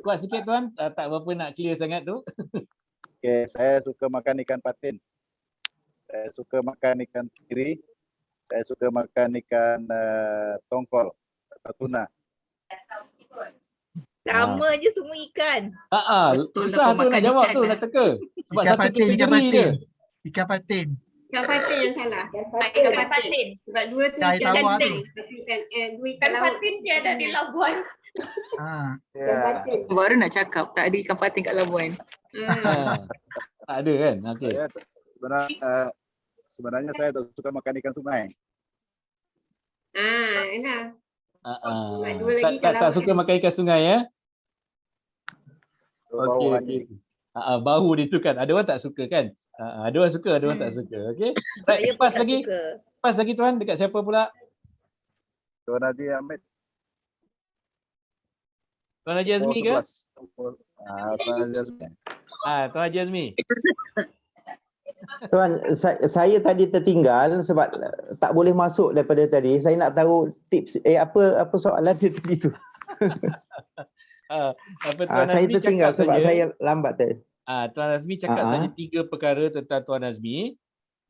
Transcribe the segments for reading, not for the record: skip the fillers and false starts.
kuat sikit tuan, tak berapa nak clear sangat tu. Okey, saya suka makan ikan patin. Saya suka makan ikan teri. Saya suka makan ikan tongkol atau tuna. Sama je semua ikan. Susah tu nak jawab tu, nak teka. Sebab Ikan satu patin, ikan kategori je. patin. Ikan patin. Ikan patin yang salah. Ikan patin. Sebab dua tu Ikan ikan tawar patin. tu. Tapi dua ikan Ikan laut. patin je ada di Labuan. Ya. Baru nak cakap tak ada ikan patin kat Labuan. Tak ada kan? Okey. Saya sebenarnya saya tak suka makan ikan sungai. Enak. Dua Tak, lagi ikan tak laut suka kan? makan ikan sungai ya? Bau Okey, anjing. okey. Bau dia tu kan. Ada orang tak suka kan? Ada orang suka, ada orang tak suka. Okey. Saya Right, pun pas tak lagi. suka. Pas lagi tuan, dekat siapa pula? Tuan Haji Ahmed. Tuan Haji Azmi ke? Tuan Haji Azmi. Tuan Haji Azmi. Tuan, saya tadi tertinggal sebab tak boleh masuk daripada tadi. Saya nak tahu tips apa soalan dia tadi tu. Tuan Saya Azmi tertinggal cakap sebab saja. saya lambat tadi. Tuan Azmi cakap saja 3 perkara tentang Tuan Azmi.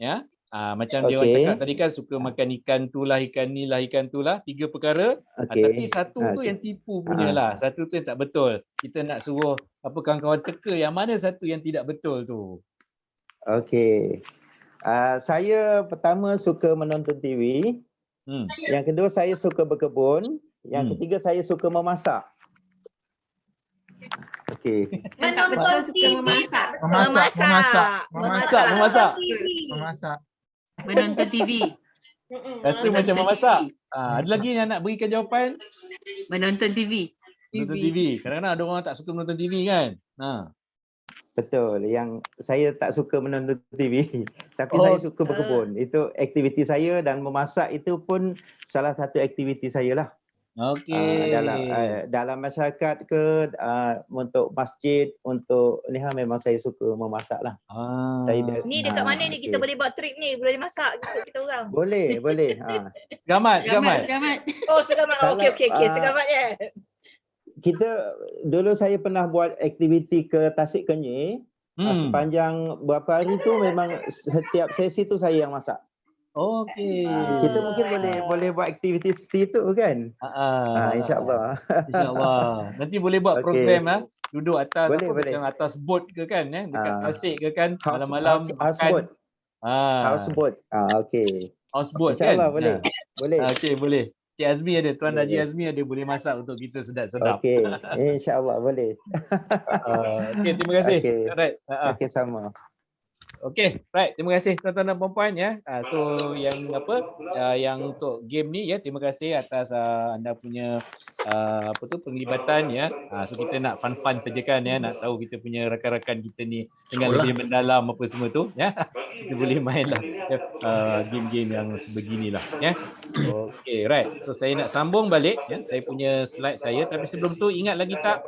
Ya. Macam dia Okey. orang cakap tadi kan, suka makan ikan tu lah, ikan ni lah, ikan tu lah. 3 perkara. Okey. Tapi satu tu Okey. yang tipu punya lah. Satu tu yang tak betul. Kita nak suruh kawan-kawan teka yang mana satu yang tidak betul tu. Okey. Saya pertama suka menonton TV. Yang kedua saya suka berkebun. Yang ketiga saya suka memasak. Okey. Menonton suka TV. memasak. Memasak. Menonton TV. Rasa macam memasak. Ada lagi yang nak berikan jawapan? Menonton TV. Menonton TV. Kadang-kadang ada orang tak suka menonton TV kan? Betul. Yang saya tak suka menonton TV. Tapi saya suka berkebun. Itu aktiviti saya dan memasak itu pun salah satu aktiviti saya lah. Okey. Dalam masyarakat ke untuk masjid, untuk ni memang saya suka memasak lah. Ni dekat mana ni kita boleh buat trip ni, boleh masak kita orang. Boleh. Segamat. Oh, segamat. Okey. Segamat je. Kita dulu saya pernah buat aktiviti ke Tasik Kenyir. Sepanjang berapa hari tu memang setiap sesi tu saya yang masak. Okey. Kita mungkin boleh buat aktiviti seperti itu kan? InsyaAllah. InsyaAllah. Nanti boleh buat program duduk atas boleh. macam atas boat ke kan, dekat Tasik ke kan, House malam-malam boat. Houseboat. Okey. Houseboat kan. InsyaAllah boleh. Boleh. Okey, boleh. Cik Azmi ada, Tuan Haji Azmi ada, boleh masak untuk kita sedap-sedap. Okey. InsyaAllah boleh. Okey, terima kasih. Alright. Okey, sama. Okey, right. Terima kasih tuan-tuan dan puan-puan ya. So yang yang untuk game ni ya, terima kasih atas anda punya penglibatan ya. So kita nak fun-fun saja kan ya, nak tahu kita punya rakan-rakan kita ni dengan lebih mendalam apa semua tu ya. Kita boleh mainlah game-game yang sebeginilah ya. Okey, right. So saya nak sambung balik ya, saya punya slide saya, tapi sebelum tu ingat lagi tak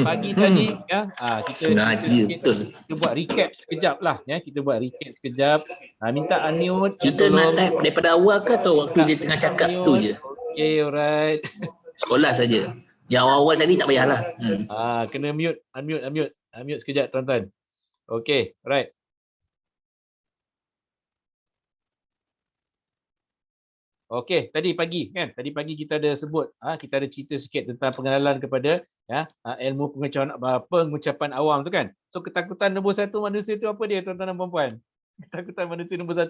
pagi tadi ya, kita buat recap sekejap lah ya. Kita buat recap sekejap. Minta unmute. Kita nak type daripada awal ke atau waktu dia tengah cakap tu je? Okay, alright. Sekolah saja. Yang awal-awal tadi tak payahlah. Kena unmute sekejap tuan-tuan. Okay, right. Okey, tadi pagi kan? Tadi pagi kita ada sebut, kita ada cerita sikit tentang pengenalan kepada ilmu pengucapan awam tu kan. So ketakutan nombor 1 manusia tu apa dia tuan-tuan dan puan-puan? Ketakutan manusia nombor 1.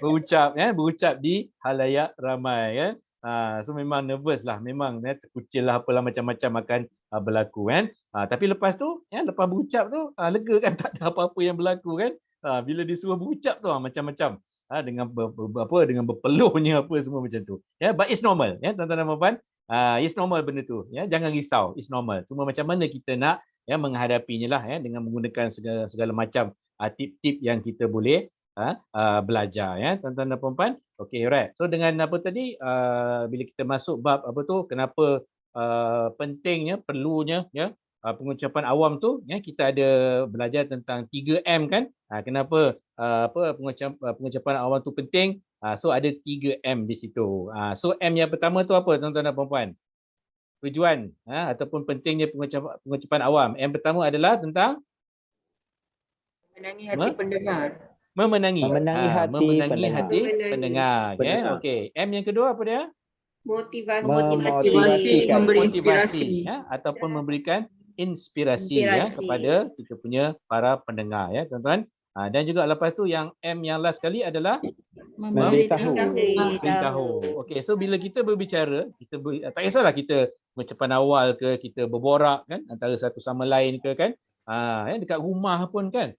Berucap di halayak ramai ya. So memang nervous lah, memang terkucil lah, apalah macam-macam akan berlaku kan. Tapi lepas tu, lepas berucap tu lega kan, tak ada apa-apa yang berlaku kan. Bila disuruh berucap tu macam-macam. Dengan dengan berpeluhnya apa semua macam tu. Ya, but it's normal ya tuan-tuan dan puan-puan. It's normal benda tu ya, jangan risau, it's normal. Cuma macam mana kita nak menghadapinya lah ya, dengan menggunakan segala macam tip-tip yang kita boleh belajar ya tuan-tuan dan puan-puan. Okey, alright. So dengan apa tadi bila kita masuk bab kenapa pentingnya, perlunya ya pengucapan awam tu ya, kita ada belajar tentang 3M kan. Kenapa pengucapan awam tu penting? So ada 3M di situ. So M yang pertama tu apa tuan-tuan dan puan-puan? tujuan ataupun pentingnya pengucapan awam. M pertama adalah tentang Menangi hati pendengar. memenangi. Memenangi hati memenangi pendengar. hati Memenangi. pendengar. Pendengar. Okey. M yang kedua apa dia? Motivasi. Memotivasikan. Memberi Motivasi inspirasi. ataupun memberikan inspirasi Inspirasi. kepada kita punya para pendengar tuan-tuan. Dan juga lepas tu yang M yang last sekali adalah Memberitahu. beritahu. Okey, so bila kita berbicara, tak kisahlah kita pengucapan awal ke, kita berborak kan antara satu sama lain ke kan. Dekat rumah pun kan.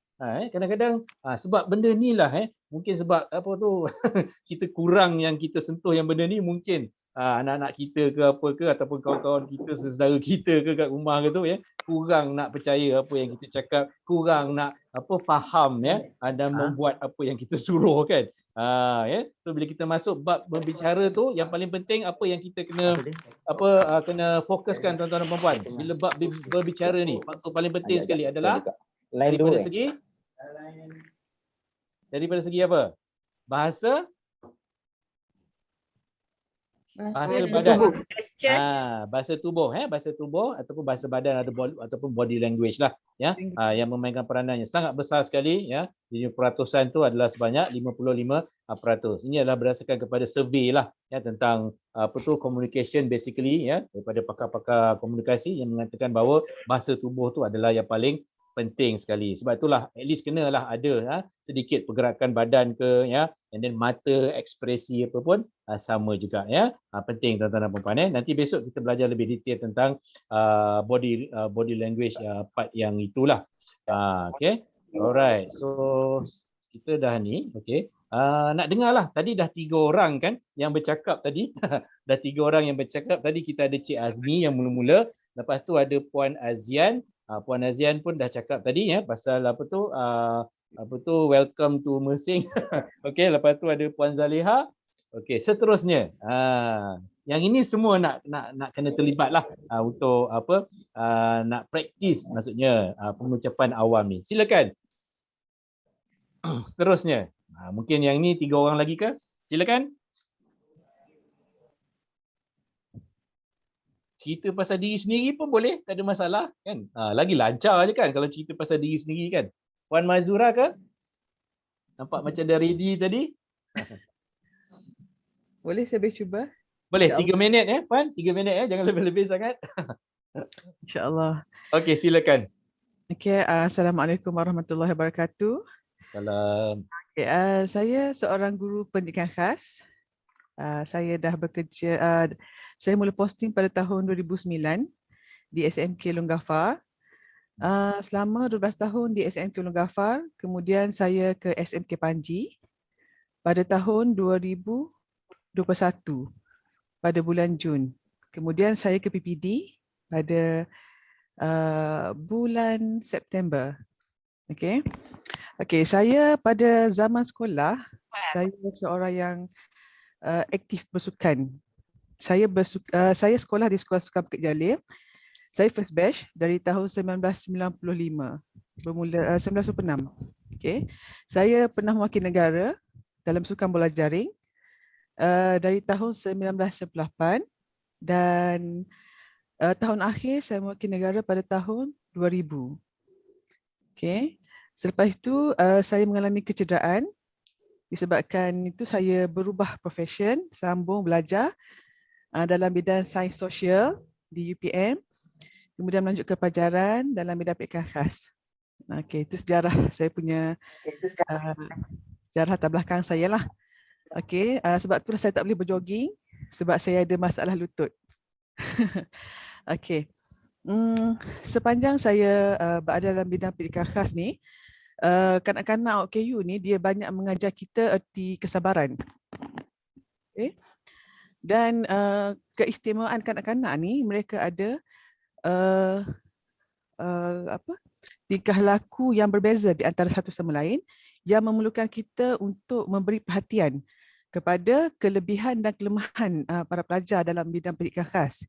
Kadang-kadang sebab benda ni lah mungkin sebab apa tu kita kurang yang kita sentuh yang benda ni, mungkin anak-anak kita ke apa ke ataupun kawan-kawan kita, saudara kita ke kat rumah ke tu kurang nak percaya apa yang kita cakap, kurang nak faham dan membuat apa yang kita suruh kan. So bila kita masuk bab berbicara tu, yang paling penting apa yang kita kena kena fokuskan tuan-tuan dan puan-puan. Bila bab berbicara ni, faktor paling penting sekali adalah Lain daripada dua. segi apa? Bahasa badan. Gestures. Bahasa tubuh bahasa tubuh ataupun bahasa badan ataupun body language lah yang memainkan peranannya sangat besar sekali peratusan tu adalah sebanyak 55%. Ini adalah berdasarkan kepada survey lah tentang communication basically daripada pakar-pakar komunikasi yang mengatakan bahawa bahasa tubuh tu adalah yang paling penting sekali. Sebab itulah at least kenalah ada sedikit pergerakan badan ke and then mata ekspresi apa pun sama juga penting tuan-tuan dan puan-puan. Nanti besok kita belajar lebih detail tentang body language part yang itulah. Okay. Alright. So kita dah ni okey. Nak dengarlah, tadi dah 3 orang kan yang bercakap tadi. Dah 3 orang yang bercakap tadi. Kita ada Cik Azmi yang mula-mula, lepas tu ada Puan Azian. Puan Azian pun dah cakap tadi pasal apa tu welcome to Mersing. Okey, lepas tu ada Puan Zaliha. Okey, seterusnya. Yang ini semua nak kena terlibatlah untuk nak praktis, maksudnya pengucapan awam ni. Silakan. Seterusnya. Mungkin yang ni 3 orang lagi ke? Silakan. Cerita pasal diri sendiri pun boleh, tak ada masalah kan. Lagi lancar je kan kalau cerita pasal diri sendiri kan. Puan Mazura ke? Nampak macam dah ready tadi. Boleh saya boleh cuba? Boleh, 3 minit Puan, 3 minit jangan lebih-lebih sangat. InsyaAllah. Okey, silakan. Okay, Assalamualaikum warahmatullahi wabarakatuh. Salam. Okay, saya seorang guru pendidikan khas. Saya dah bekerja, saya mula posting pada tahun 2009 di SMK Long Gafar. Selama 12 tahun di SMK Long Gafar, kemudian saya ke SMK Panji pada tahun 2021 pada bulan Jun. Kemudian saya ke PPD pada bulan September. Okey, saya pada zaman sekolah, saya seorang yang aktif bersukan. Saya sekolah di Sekolah Sukan Bukit Jalil. Saya first batch dari tahun 1995 bermula 1996. Okey. Saya pernah mewakili negara dalam sukan bola jaring dari tahun 1998 dan tahun akhir saya mewakili negara pada tahun 2000. Okey. Selepas itu saya mengalami kecederaan. Disebabkan itu saya berubah profession, sambung belajar dalam bidang sains sosial di UPM. Kemudian melanjut ke pelajaran dalam bidang pendidikan khas. Okey, itu sejarah saya punya sejarah latar belakang saya lah. Okey, sebab itulah saya tak boleh berjoging sebab saya ada masalah lutut. Okey. Sepanjang saya berada dalam bidang pendidikan khas ni, kanak-kanak OKU ni dia banyak mengajar kita erti kesabaran. Okay. Dan keistimewaan kanak-kanak ni, mereka ada tingkah laku yang berbeza di antara satu sama lain yang memerlukan kita untuk memberi perhatian kepada kelebihan dan kelemahan para pelajar dalam bidang pendidikan khas.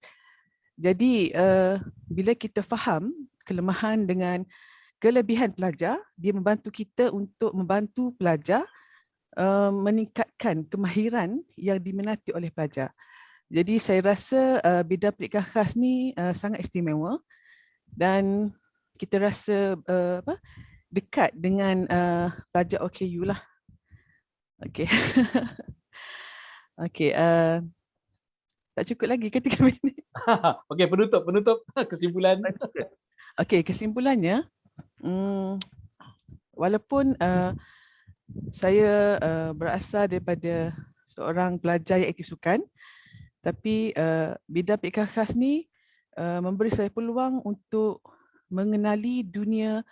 Jadi bila kita faham kelemahan dengan kelebihan pelajar, dia membantu kita untuk membantu pelajar meningkatkan kemahiran yang diminati oleh pelajar. Jadi saya rasa bidang pendidikan khas ni sangat istimewa dan kita rasa dekat dengan pelajar OKU lah. Okey. Okey, tak cukup lagi ke 3 minit? Okey, penutup kesimpulan. Okey, kesimpulannya walaupun saya berasal daripada seorang pelajar yang aktif sukan, tapi bidang pendidikan khas ni memberi saya peluang untuk mengenali dunia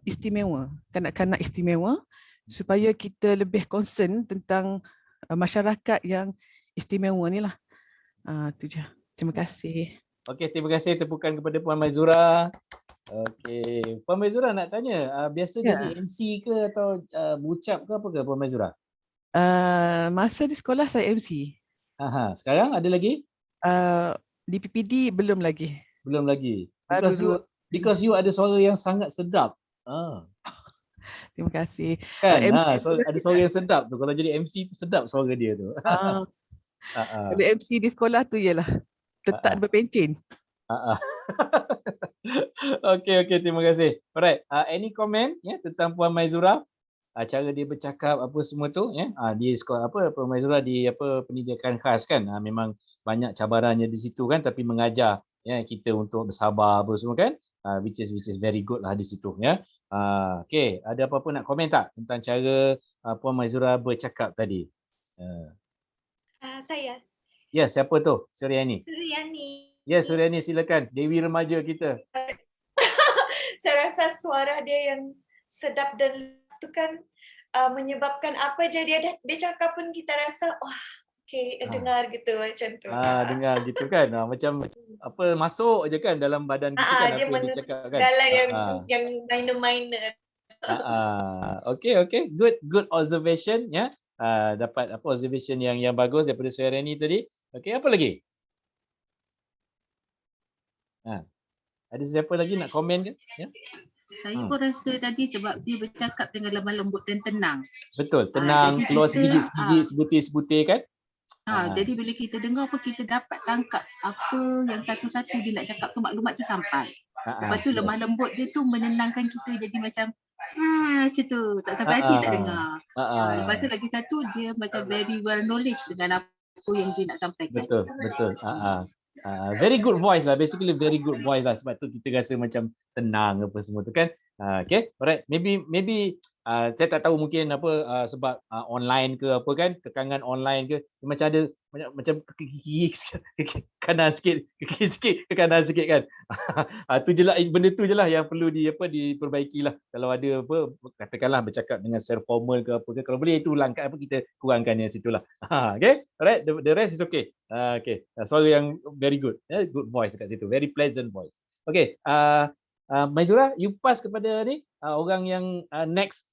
istimewa, kanak-kanak istimewa, supaya kita lebih concern tentang masyarakat yang istimewa ni lah. Itu je. Terima kasih. Okey, terima kasih tepukan kepada Puan Maizura. Okey, Puan Maizura nak tanya, biasa jadi MC ke atau berucap ke apa ke Puan Maizura? Masa di sekolah saya MC. Sekarang ada lagi? Di PPD belum lagi. Belum lagi. Baru Because you ada suara yang sangat sedap. Terima kasih. Kan? Ada suara yang sedap tu. Kalau jadi MC tu sedap suara dia tu. Kalau MC di sekolah tu ialah tetap berpencin. Okey, terima kasih. Alright, any comment tentang Puan Maizura? Cara dia bercakap apa semua tu di sekolah Puan Maizura di pendidikan khas kan, memang banyak cabarannya di situ kan, tapi mengajar kita untuk bersabar apa semua kan, which is very good lah di situ Okey, ada apa-apa nak komen tak tentang cara Puan Maizura bercakap tadi? Saya. Ya, siapa tu? Suryani. Ya, Suryani, silakan. Dewi remaja kita. Saya rasa suara dia yang sedap dan tu kan menyebabkan apa je dia cakap pun kita rasa dengar gitu macam tu. Dengar gitu kan. Macam apa masuk je kan dalam badan kita kan dia apa yang dia cakap kan. segala yang minor-minor. Okay. Good observation dapat observation yang bagus daripada Suryani tadi. Okey, apa lagi? Ada siapa lagi nak komen ke? Saya pun rasa tadi sebab dia bercakap dengan lemah lembut dan tenang. Betul, tenang, keluar sekejap-sekejap, sebutir-sebutir kan? Jadi bila kita dengar apa, kita dapat tangkap apa yang satu-satu dia nak cakap tu, maklumat tu sampai. Lepas tu lemah lembut dia tu menenangkan kita, jadi macam macam tu, tak sampai hati tak dengar. Lepas tu lagi satu, dia macam very well knowledge dengan apa yang dia nak sampaikan. Betul. Very good voice lah, basically very good voice lah, sebab tu kita rasa macam tenang apa semua tu kan. Okay, alright, maybe saya tak tahu mungkin sebab online ke apa kan, kekangan online ke, macam ada macam ke kanan sikit, ke kiri sikit, ke kanan sikit kan. Tu je lah, benda tu je lah yang perlu diperbaiki lah. Kalau ada katakanlah bercakap dengan secara formal ke apa ke, kalau boleh itu langkah kita kurangkan yang situ lah. Okay, alright, the rest is okay. Okay, suara yang very good, good voice kat situ, very pleasant voice. Okay, Maizura, you pass kepada ni orang yang next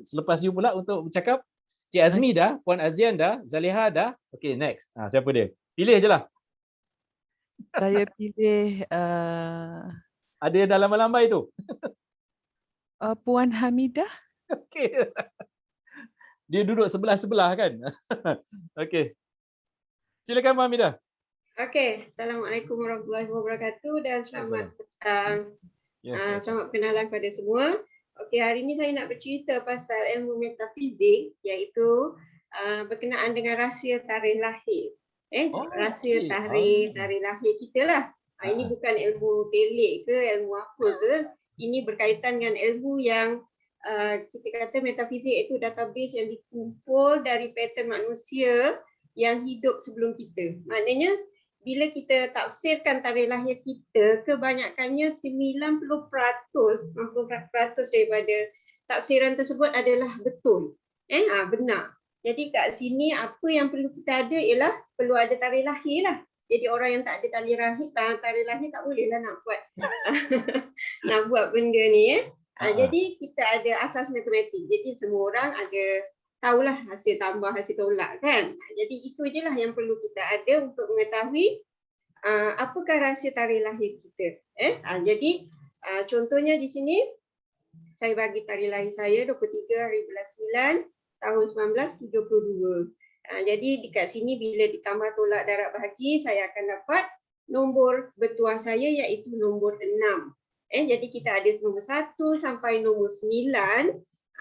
selepas you pula untuk bercakap. Cik Azmi dah, Puan Azian dah, Zaliha dah. Okay, next. Siapa dia? Pilih je lah. Saya pilih ada yang dah lambai-lambai tu. Puan Hamidah. Okay. Dia duduk sebelah-sebelah kan. Okay. Silakan Puan Hamidah. Okey, Assalamualaikum warahmatullahi wabarakatuh dan selamat perkenalan kepada semua. Okey, hari ini saya nak bercerita pasal ilmu metafizik, iaitu berkenaan dengan rahsia tarikh lahir. Rahsia tarikh lahir kita lah. Ini bukan ilmu telik ke, ilmu apa ke. Ini berkaitan dengan ilmu yang kita kata metafizik, itu database yang dikumpul dari pattern manusia yang hidup sebelum kita. Maknanya bila kita tafsirkan tarikh lahir kita, kebanyakannya 90% daripada tafsiran tersebut adalah betul. Benar. Jadi kat sini apa yang perlu kita ada ialah perlu ada tarikh lahir lah. Jadi orang yang tak ada tarikh lahir tak bolehlah nak buat benda ni. Jadi kita ada asas matematik. Jadi semua orang ada tahulah hasil tambah, hasil tolak kan. Jadi itu je lah yang perlu kita ada untuk mengetahui apakah rahsia tarikh lahir kita. Jadi contohnya di sini saya bagi tarikh lahir saya 23 hari bulan 9 tahun 1972. Jadi dekat sini bila ditambah tolak darab bahagi, saya akan dapat nombor bertuah saya iaitu nombor 6. Jadi kita ada nombor 1 sampai nombor 9.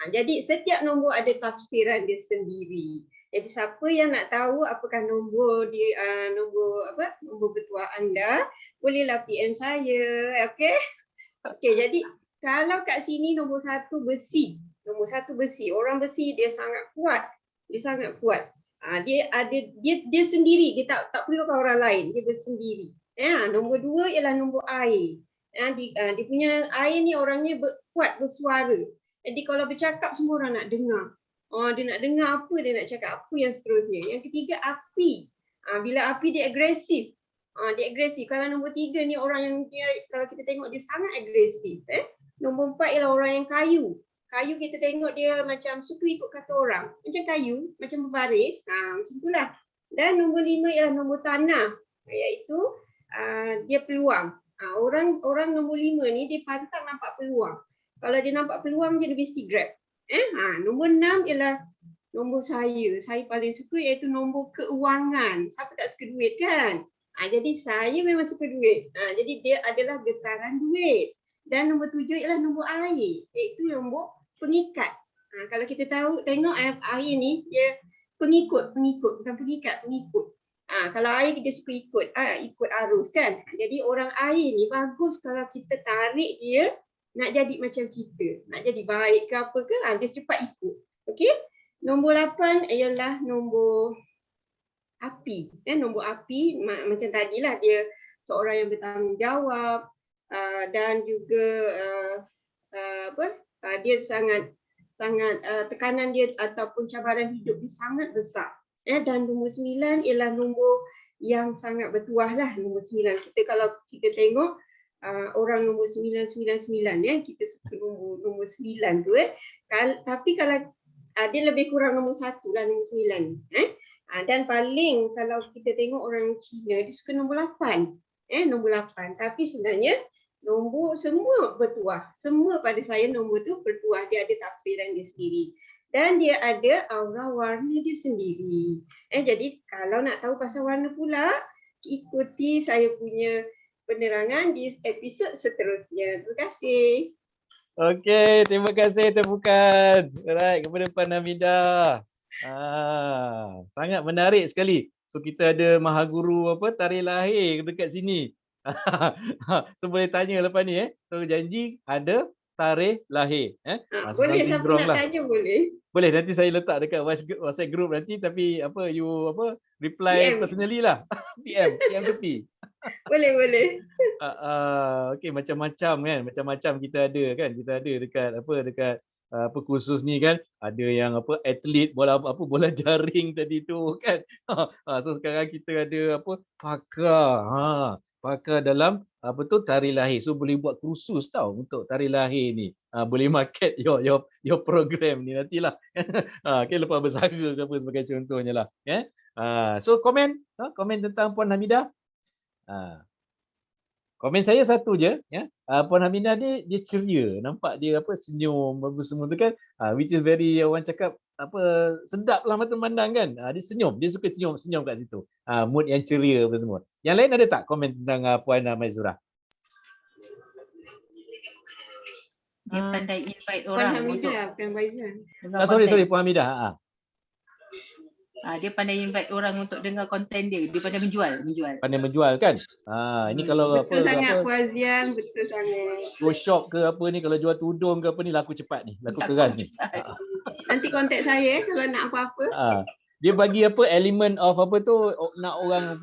Jadi setiap nombor ada tafsiran dia sendiri. Jadi siapa yang nak tahu apakah nombor nombor bertuah anda, bolehlah PM saya, okey? Okey, jadi kalau kat sini nombor 1 besi. Nombor 1 besi, orang besi dia sangat kuat. Dia sangat kuat. Dia sendiri, dia tak perlukan orang lain, dia bersendiri. Nombor 2 ialah nombor air. Dia punya air ni orangnya kuat bersuara. Jadi kalau bercakap semua orang nak dengar. Dia nak dengar apa, dia nak cakap apa yang seterusnya. Yang ketiga api. Bila api dia agresif. Dia agresif. Kalau nombor 3 ni orang yang dia, kalau kita tengok dia sangat agresif. Nombor 4 ialah orang yang kayu. Kayu kita tengok dia macam suka ikut kata orang. Macam kayu, macam berbaris. Macam itulah. Dan nombor 5 ialah nombor tanah. Iaitu dia peluang. Orang nombor 5 ni dia pantang nampak peluang. Kalau dia nampak peluang dia mesti grab. Nombor 6 ialah nombor saya. Saya paling suka iaitu nombor keuangan. Siapa tak suka duit kan? Jadi saya memang suka duit. Jadi dia adalah getaran duit. Dan nombor 7 ialah nombor air. Iaitu nombor pengikat. Kalau kita tengok air ni dia pengikut, bukan pengikat, pengikut. Kalau air dia suka ikut arus kan. Jadi orang air ni bagus kalau kita tarik dia nak jadi macam kita, nak jadi baik ke apa ke, dia cepat ikut. Okey. Nombor 8 ialah nombor api. Nombor api macam tadilah, dia seorang yang bertanggungjawab dan juga dia sangat tekanan dia ataupun cabaran hidup dia sangat besar. Dan nombor 9 ialah nombor yang sangat bertuah lah, nombor 9. Kalau kita tengok orang nombor 999 kita suka nombor 9 tu tapi kalau dia lebih kurang nombor 1 lah, nombor 9 dan paling kalau kita tengok orang Cina dia suka nombor 8 nombor 8, tapi sebenarnya nombor semua bertuah, semua pada saya nombor tu bertuah, dia ada tafsiran dia sendiri dan dia ada aura warna dia sendiri. Jadi kalau nak tahu pasal warna pula, ikuti saya punya penerangan di episod seterusnya. Terima kasih. Okey, terima kasih tepukan. Alright, kepada Puan Hamidah. Sangat menarik sekali. So kita ada mahaguru tarikh lahir dekat sini. So boleh tanya lepas ni So janji ada tarikh lahir. Boleh, siapa nak tanya boleh. Boleh, nanti saya letak dekat WhatsApp group nanti, tapi reply PM personally lah. PM tepi. Boleh. Okey, macam-macam kan, macam-macam kita ada kan, kita ada dekat kursus ni kan, ada yang atlet bola jaring tadi tu kan. So sekarang kita ada pakar dalam tarikh lahir. So boleh buat kursus tau untuk tarikh lahir ni. Boleh market your program ni nantilah. Okay, lepas bersara ke apa sebagai contohnya lah. So komen tentang Puan Hamidah. Komen saya satu je Puan Hamidah ni dia ceria, nampak dia senyum apa semua tu kan, which is very orang cakap sedap lah mata memandang kan. Dia senyum, dia suka senyum kat situ. Mood yang ceria apa semua. Yang lain ada tak komen tentang Puan Maizurah? Dia pandai invite orang untuk sorry Puan Hamidah. Dia pandai invite orang untuk dengar konten dia. Dia pandai menjual. Pandai menjual kan? Ini kalau betul sangat Puazian, betul sangat. Workshop ke apa ni, kalau jual tudung ke apa ni laku cepat ni, laku keras ni. Nanti kontak saya kalau nak apa-apa. Dia bagi element of nak orang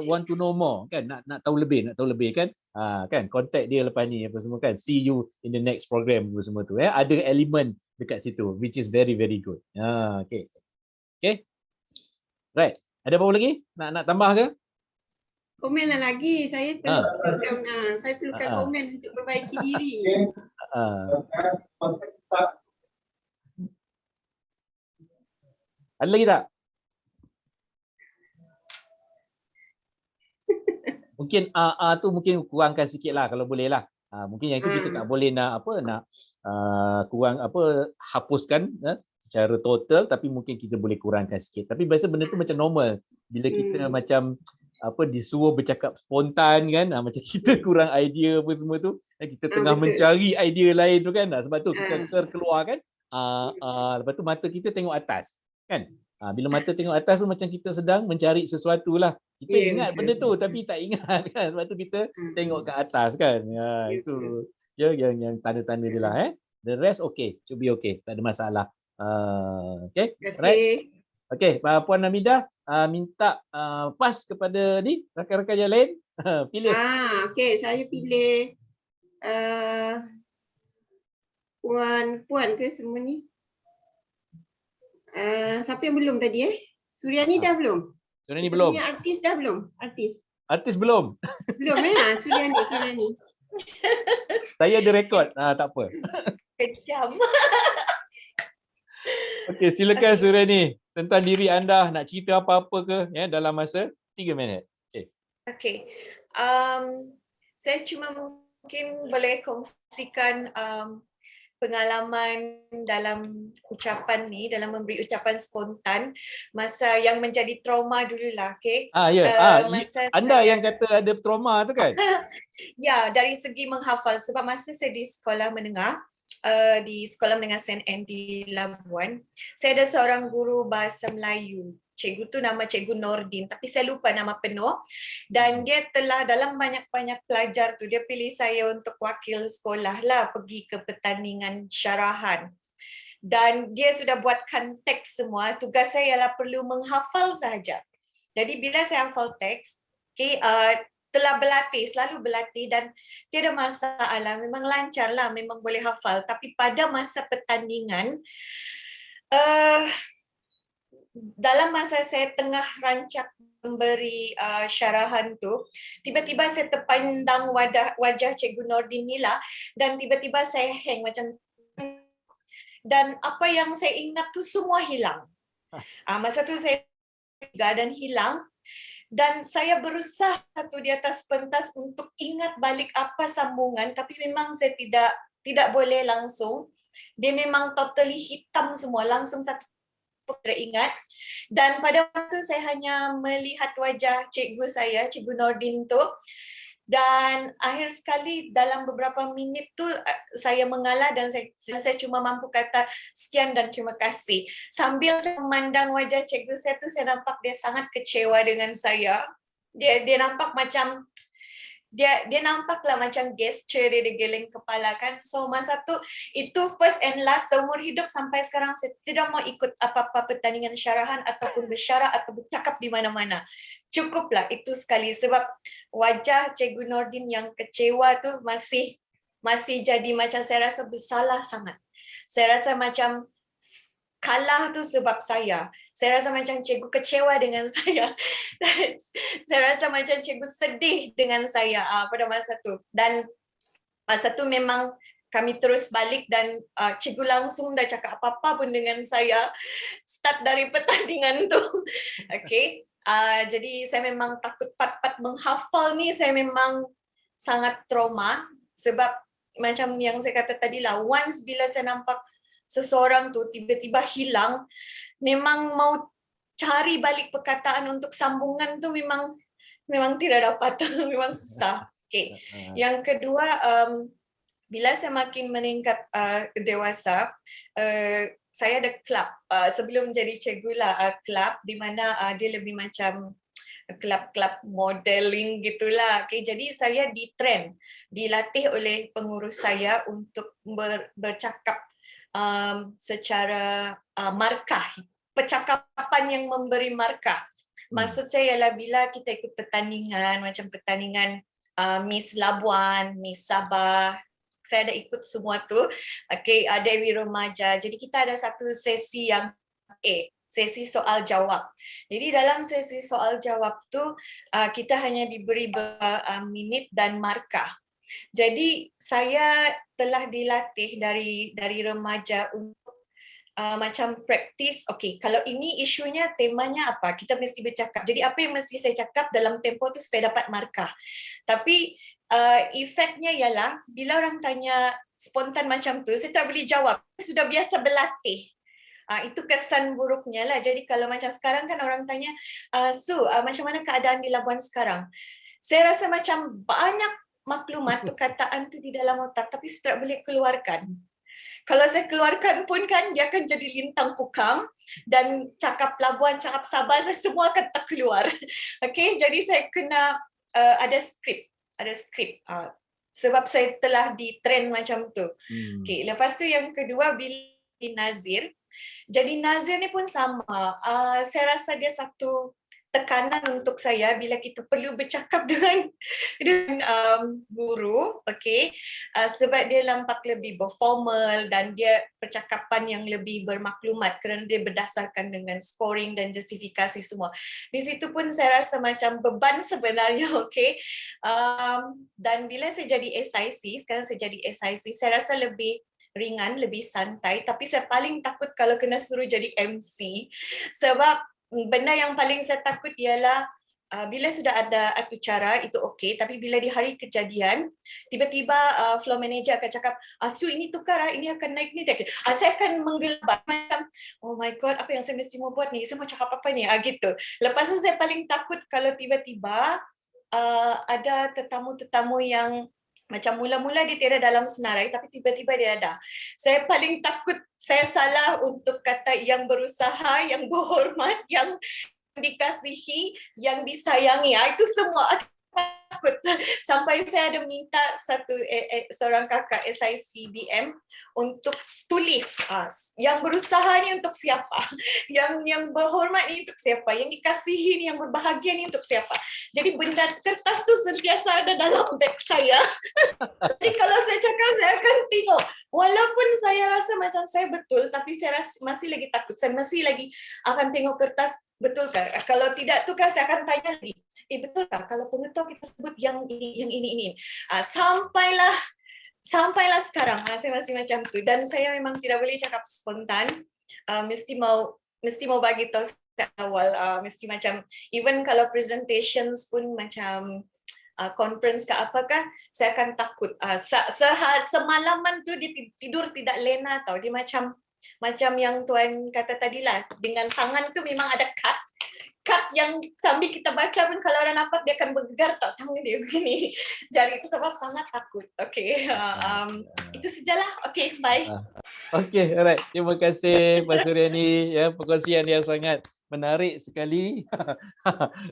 want to know more kan, nak tahu lebih kan. Kan contact dia lepas ni apa semua kan. See you in the next program apa semua tu ada elemen dekat situ which is very very good. Okay. Right. Ada apa lagi? Nak tambah ke? Komen lagi. Saya perlukan komen untuk perbaiki diri. Ada lagi tak? Mungkin tu mungkin kurangkan sikit lah kalau boleh lah. Mungkin yang itu kita tak boleh nak kurang hapuskan secara total, tapi mungkin kita boleh kurangkan sikit. Tapi biasa benda tu macam normal bila kita macam disuruh bercakap spontan kan, macam kita kurang idea apa semua tu, kita tengah mencari idea lain tu kan, sebab tu kita keluar kan, lepas tu mata kita tengok atas kan. Bila mata tengok atas tu macam kita sedang mencari sesuatu lah. Kita ingat benda tu tapi tak ingat kan. Sebab tu kita tengok ke atas kan. Itu yang tanda-tanda dia lah. The rest okay, should be okay. Tak ada masalah. Okay, right. Okay, Puan Hamidah minta pass kepada ni rakan-rakan yang lain. Pilih. Okay, saya pilih puan ke semua ni? Siapa yang belum tadi Suryani dah belum? Suryani belum. Artis dah belum? Artis belum. Belum Suryani. Saya ada rekod. Tak apa. Kejam. Okey, silakan Suryani. Tentang diri anda nak cerita apa-apa ke dalam masa 3 minit. Okey. Saya cuma mungkin boleh kongsikan pengalaman dalam ucapan ni, dalam memberi ucapan spontan masa yang menjadi trauma dululah, okey. Anda yang kata ada trauma tu kan? Ya, dari segi menghafal, sebab masa saya di sekolah menengah, di Sekolah Menengah SNM di Labuan, saya ada seorang guru bahasa Melayu. Cikgu tu nama Cikgu Nordin, tapi saya lupa nama penuh, dan dia telah dalam banyak-banyak pelajar tu dia pilih saya untuk wakil sekolah lah pergi ke pertandingan syarahan. Dan dia sudah buatkan teks semua, tugas saya ialah perlu menghafal sahaja. Jadi bila saya hafal teks, telah berlatih, selalu berlatih dan tiada masalah, memang lancar lah, memang boleh hafal. Tapi pada masa pertandingan, dalam masa saya tengah rancak memberi syarahan tu, tiba-tiba saya terpandang wajah Cikgu Nordin ni lah, dan tiba-tiba saya hang macam, dan apa yang saya ingat tu semua hilang. Masa tu saya dan hilang. Dan saya berusaha satu di atas pentas untuk ingat balik apa sambungan, tapi memang saya tidak boleh langsung. Dia memang totally hitam semua, langsung satu teringat. Dan pada waktu saya hanya melihat wajah cikgu saya, Cikgu Nordin tu, dan akhir sekali dalam beberapa minit tu saya mengalah dan saya cuma mampu kata sekian dan terima kasih. Sambil saya memandang wajah cikgu saya tu, saya nampak dia sangat kecewa dengan saya. Dia nampak macam dia nampaklah macam gesture dia geleng kepala kan. So masa tu itu first and last seumur hidup sampai sekarang saya tidak mau ikut apa-apa pertandingan syarahan ataupun bersyarah atau bercakap di mana-mana. Cukuplah itu sekali, sebab wajah Cikgu Nordin yang kecewa tu masih jadi macam saya rasa bersalah sangat. Saya rasa macam kalah tu sebab saya. Saya rasa macam cikgu kecewa dengan saya. Saya rasa macam cikgu sedih dengan saya pada masa tu. Dan masa tu memang kami terus balik dan cikgu langsung dah cakap apa-apa pun dengan saya start dari pertandingan tu. Okay. Jadi saya memang takut part-part menghafal ni, saya memang sangat trauma sebab macam yang saya kata tadi lah, once bila saya nampak seseorang tu tiba-tiba hilang, memang mau cari balik perkataan untuk sambungan tu memang tidak dapat, memang susah. Okay. Yang kedua, bila saya makin meningkat dewasa, saya ada kelab sebelum jadi cikgu lah, kelab di mana dia lebih macam kelab-kelab modeling gitulah. Okay, jadi saya dilatih oleh pengurus saya untuk bercakap secara markah, percakapan yang memberi markah. Maksud saya ialah bila kita ikut pertandingan, macam pertandingan Miss Labuan, Miss Sabah, saya ada ikut semua tu. Okay, Dewi Remaja. Jadi kita ada satu sesi yang sesi soal jawab. Jadi dalam sesi soal jawab tu kita hanya diberi minit dan markah. Jadi saya telah dilatih dari remaja untuk macam praktis, okay, kalau ini isunya, temanya apa, kita mesti bercakap. Jadi apa yang mesti saya cakap dalam tempo tu supaya dapat markah. Tapi efeknya ialah bila orang tanya spontan macam tu, saya tak boleh jawab. Sudah biasa berlatih. Itu kesan buruknya lah. Jadi kalau macam sekarang kan orang tanya, macam mana keadaan di Labuan sekarang? Saya rasa macam banyak maklumat, perkataan tu di dalam otak tapi saya tak boleh keluarkan. Kalau saya keluarkan pun kan dia akan jadi lintang pukang dan cakap Labuan, cakap Sabah, saya semua akan tak keluar. Okay, jadi saya kena ada skrip. Sebab saya telah di train macam tu. Okay, lepas tu yang kedua bila di Nazir. Jadi Nazir ni pun sama. Saya rasa dia satu tekanan untuk saya bila kita perlu bercakap dengan guru, okay? Sebab dia nampak lebih berformal dan dia percakapan yang lebih bermaklumat kerana dia berdasarkan dengan scoring dan justifikasi semua. Di situ pun saya rasa macam beban sebenarnya, okay? Dan bila saya jadi SIC, sekarang saya jadi SIC, saya rasa lebih ringan, lebih santai, tapi saya paling takut kalau kena suruh jadi MC sebab benda yang paling saya takut ialah bila sudah ada acara itu okey, tapi bila di hari kejadian tiba-tiba floor manager akan cakap, Su ini tukar, ini akan naik ni. Saya akan menggelabah macam, oh my god, apa yang saya mesti mau buat ni? Saya mau cakap apa ni? Gitu. Lepas tu saya paling takut kalau tiba-tiba ada tetamu-tetamu yang macam mula-mula dia tiada dalam senarai tapi tiba-tiba dia ada. Saya paling takut saya salah untuk kata yang berusaha, yang berhormat, yang dikasihi, yang disayangi. Itu semua takut. Sampai saya ada minta seorang kakak SICBM untuk tulis yang berusaha ni untuk siapa, yang berhormat ni untuk siapa, yang dikasihi ni, yang berbahagia ni untuk siapa. Jadi benda kertas tu sentiasa ada dalam beg saya. Jadi kalau saya cakap, saya akan tengok. Walaupun saya rasa macam saya betul, tapi saya rasa masih lagi takut. Saya masih lagi akan tengok kertas, betul kan? Kalau tidak tu kan saya akan tanya lagi. Betul kan? Kalau pengetua kita sebut yang ini. Sampailah sekarang saya masih macam tu. Dan saya memang tidak boleh cakap spontan. Mesti mau bagi tahu awal. Mesti macam, even kalau presentations pun macam conference ke apakah, saya akan takut. Semalaman tu dia tidur tidak lena tau. Dia macam yang Tuan kata tadi lah, dengan tangan tu memang ada cut yang sambil kita baca pun kalau orang nampak dia akan bergegar tak tangan dia begini. Jadi itu sebab sangat takut. Okay, itu sajalah. Okay, bye. Okay, alright. Terima kasih Pak Suryani, ya, perkongsian yang sangat menarik sekali.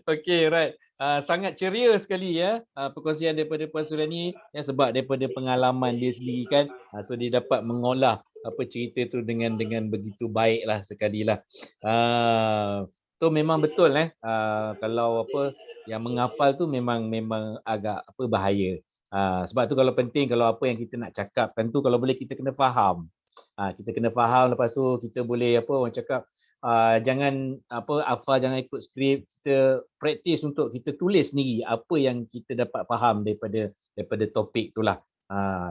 Okay, right. Sangat ceria sekali ya perkongsian daripada Puan Suryani ya, sebab daripada pengalaman dia sendiri kan. So dia dapat mengolah apa cerita tu dengan begitu baiklah sekali lah. Tu memang betul kalau apa yang menghafal tu memang agak apa bahaya. Sebab tu kalau penting, kalau apa yang kita nak cakapkan tu kalau boleh kita kena faham. Kita kena faham, lepas tu kita boleh apa orang cakap jangan apa hafal, jangan ikut skrip, kita praktis untuk kita tulis sendiri apa yang kita dapat faham daripada topik tu lah.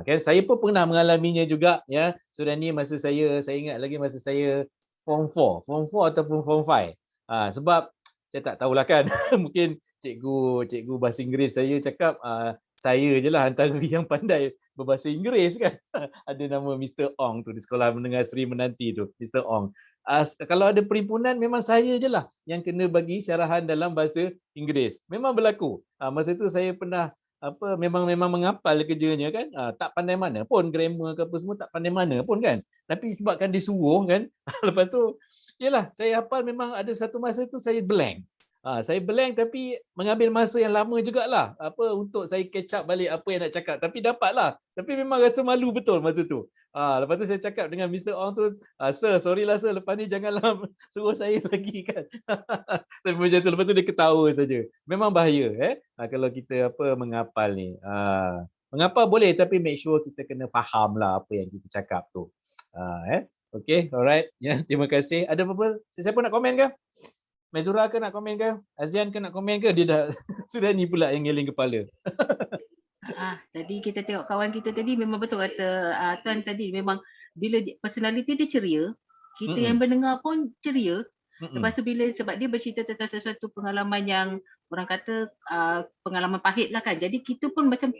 Kan saya pun pernah mengalaminya juga ya. Suryani masa saya ingat lagi masa saya form 4 ataupun form 5. Sebab saya tak tahulah kan. Mungkin cikgu bahasa Inggeris saya cakap saya je lah antara yang pandai berbahasa Inggeris kan. Ada nama Mr. Ong tu di sekolah menengah Seri Menanti tu, Mr. Ong. Kalau ada perhimpunan memang saya je lah yang kena bagi syarahan dalam bahasa Inggeris. Memang berlaku. Masa tu saya pernah memang menghafal kerjanya kan. Tak pandai mana pun, grammar ke apa semua tak pandai mana pun kan. Tapi sebabkan disuruh kan. Lepas tu yalah, saya hafal memang ada satu masa tu saya blank. Saya blank tapi mengambil masa yang lama jugalah untuk saya catch up balik apa yang nak cakap. Tapi dapatlah. Tapi memang rasa malu betul masa tu. Lepas tu saya cakap dengan Mr. Ong tu, sir, sorry lah sir, lepas ni janganlah suruh saya lagi kan. Tapi macam tu, lepas tu dia ketawa saja. Memang bahaya kalau kita menghafal ni. Menghafal boleh tapi make sure kita kena faham lah apa yang kita cakap tu. Okay, alright. Ya, terima kasih. Ada apa-apa? Siapa nak komen ke? Mezura ke nak komen ke? Azian ke nak komen ke? Dia dah sudah ni pula yang ngeling kepala. Tadi kita tengok kawan kita tadi memang betul kata Tuan tadi, memang bila personality dia ceria, kita yang mendengar pun ceria. Lepas tu sebab dia bercerita tentang sesuatu pengalaman yang orang kata pengalaman pahit lah kan. Jadi kita pun macam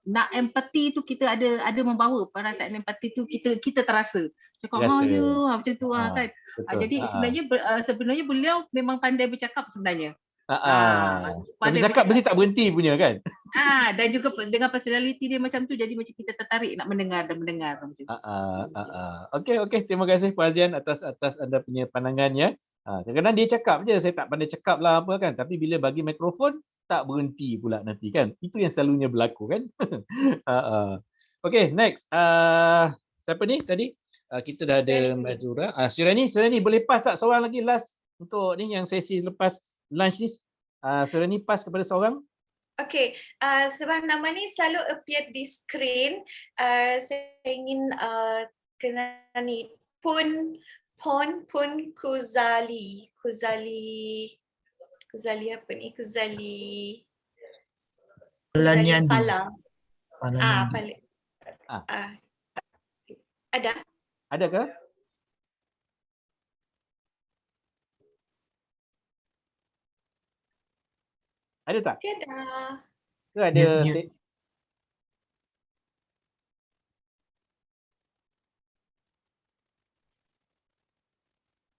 nak empati tu kita ada membawa perasaan empati tu kita terasa. Cakap Rasa. ya macam tu kan. Betul. Jadi sebenarnya beliau memang pandai bercakap sebenarnya. Dan Pandai bercakap mesti tak berhenti punya kan. Dan juga dengan personality dia macam tu, jadi macam kita tertarik nak mendengar macam tu. Okey, terima kasih Puan Azian atas anda punya pandangannya. Kadang-kadang dia cakap je, saya tak pandai cakap lah apa kan, tapi bila bagi mikrofon tak berhenti pula nanti kan. Itu yang selalunya berlaku kan. Okey, next. Siapa ni tadi? Kita dah ada Mbak Zura. Sirani boleh pass tak seorang lagi last untuk ni yang sesi lepas lunch ni? Sirani pass kepada seorang. Okay, sebab nama ni selalu appear di screen, saya ingin kenali Pun Kuzali apa ni? Kuzali Palaniandi. Pala. Palaniandi. Ada ke? Ada tak? Tiada. Ke ada?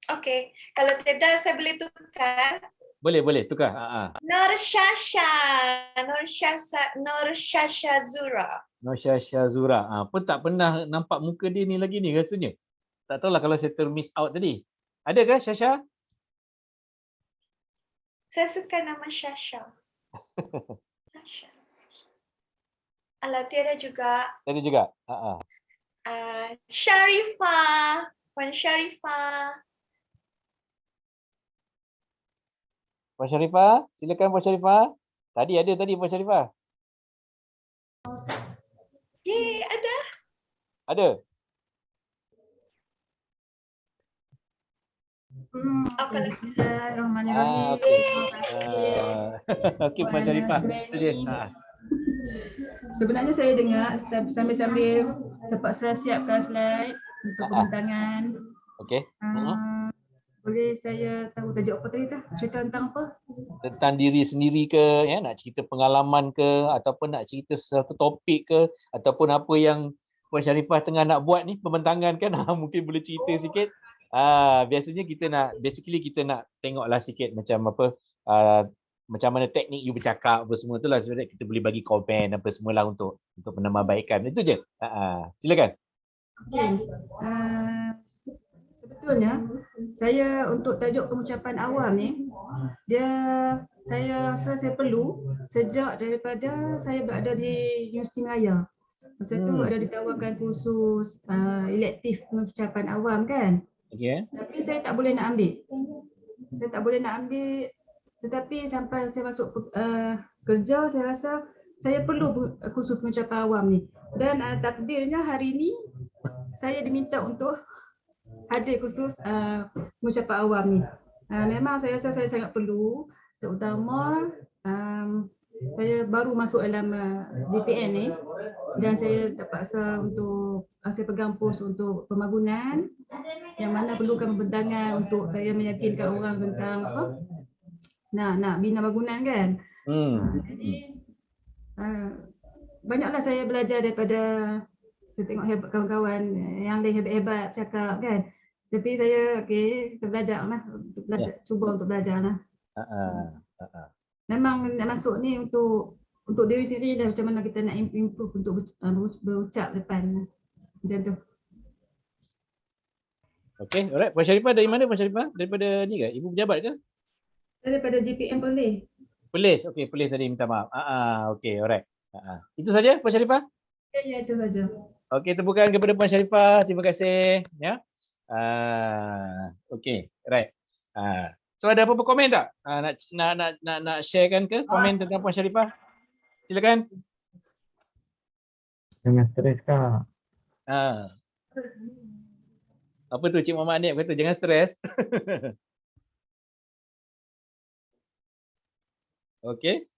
Okey, kalau tidak saya boleh tukar. Boleh tukar. Nur Shasha Zura. Nur Shasha Zura. Pun tak pernah nampak muka dia ni lagi ni rasanya. Tak tahulah kalau saya miss out tadi. Ada ke Shasha? Saya suka nama Shasha. Shasha. Alah, tiada juga. Tiada juga. Sharifah. Puan Sharifah. Puan Sharifah, silakan Puan Sharifah. Tadi ada Puan Sharifah. Ada. Ada. Bismillahirrahmanirrahim. Okey Puan Sharifah. Sebenarnya saya dengar sambil terpaksa siapkan slide untuk pembentangan. Okey. Boleh saya tahu tajuk apa tadi tu? Cerita tentang apa? Tentang diri sendiri ke, ya, nak cerita pengalaman ke, ataupun nak cerita satu topik ke, ataupun apa yang Puan Sharifah tengah nak buat ni, pembentangan kan, mungkin boleh cerita sikit. Biasanya kita nak tengoklah sikit macam apa, macam mana teknik you bercakap apa semua tu lah, so kita boleh bagi komen apa semualah untuk penambahbaikan. Itu je. Silakan. Okey. Sebetulnya saya untuk tajuk pengucapan awam ni, saya rasa saya perlu sejak daripada saya berada di Universiti Malaya. Masa tu ada ditawarkan kursus elektif pengucapan awam kan. Okay. Tapi saya tak boleh nak ambil. Tetapi sampai saya masuk kerja, saya rasa saya perlu kursus pengucapan awam ni. Dan takdirnya hari ini saya diminta untuk hadir kursus pengucapan awam ni. Memang saya rasa saya sangat perlu, terutama saya baru masuk dalam DPN ni dan saya terpaksa untuk saya pegang pos untuk pembangunan yang mana perlukan pembentangan untuk saya meyakinkan orang tentang apa nak bina bangunan kan. Jadi banyaklah saya belajar daripada saya tengok hebat kawan-kawan yang lain hebat-hebat cakap kan. Tapi saya belajar lah cuba untuk belajar lah. Memang nak masuk ni untuk diri sendiri dan macam mana kita nak improve untuk berucap depan macam tu. Okey, alright. Puan Sharifah dari mana Puan Sharifah? Daripada ni ke? Ibu pejabat ke? Daripada GPM Perlis. Perlis. Okey, Perlis tadi minta maaf. Okey, alright. Itu saja Puan Sharifah? Ya, itu saja. Okey, tepukan kepada Puan Sharifah. Terima kasih ya. Okey, right. So ada apa-apa komen tak? Nak sharekan ke komen tentang Puan Sharifah? Silakan. Jangan stres Kak. Apa tu Cik Muhammad Anip kata jangan stres. Okey,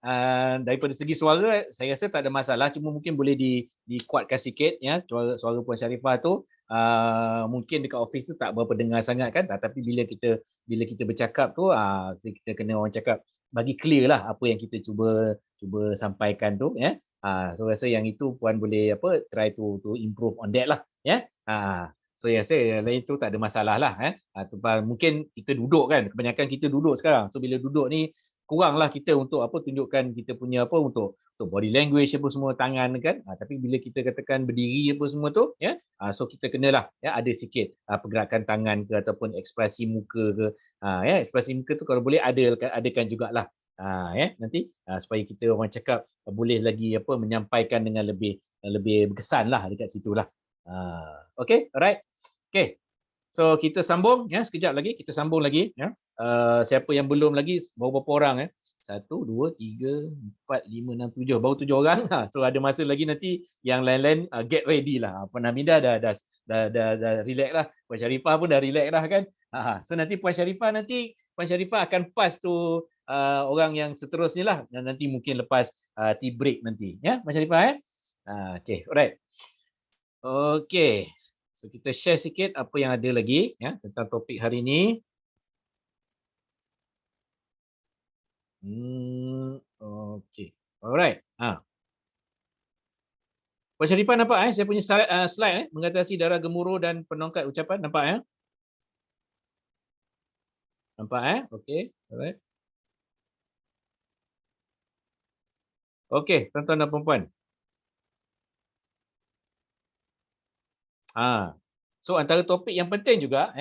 daripada segi suara saya rasa tak ada masalah, cuma mungkin boleh dikuatkan sikit ya suara Puan Sharifah tu. Mungkin dekat office tu tak berapa dengar sangat kan, tapi bila kita bercakap tu kita kena orang cakap bagi clear lah apa yang kita cuba sampaikan tu ya. So rasa yang itu puan boleh try to improve on that lah ya. So yang saya lain tu tak ada masalah lah mungkin kita duduk kan, kebanyakan kita duduk sekarang. So bila duduk ni kuranglah kita untuk tunjukkan kita punya untuk body language apa semua, tangan kan. Tapi bila kita katakan berdiri apa semua tu ya, so kita kenalah ada sikit pergerakan tangan ke ataupun ekspresi muka ke. Ekspresi muka tu kalau boleh adakan jugalah. Nanti supaya kita orang cakap boleh lagi menyampaikan dengan lebih berkesan lah dekat situ lah. Okay, alright. Okay, so kita sambung ya, sekejap lagi kita sambung lagi ya. Siapa yang belum lagi, berapa orang 1, 2, 3, 4, 5, 6, 7, baru 7 orang. So ada masa lagi nanti yang lain-lain get ready lah. Puan Hamidah dah relax lah. Puan Sharifah pun dah relax lah kan. So nanti Puan Sharifah akan pass tu orang yang seterusnya lah, dan nanti mungkin lepas tea break nanti ya Puan Sharifah okay, alright. Okay, so kita share sikit apa yang ada lagi ya tentang topik hari ini. Okay, alright. Puan Sharifah nampak saya punya slide mengatasi darah gemuruh dan penongkat ucapan, nampak nampak okay, alright. Okay, tuan-tuan dan puan-puan. So antara topik yang penting juga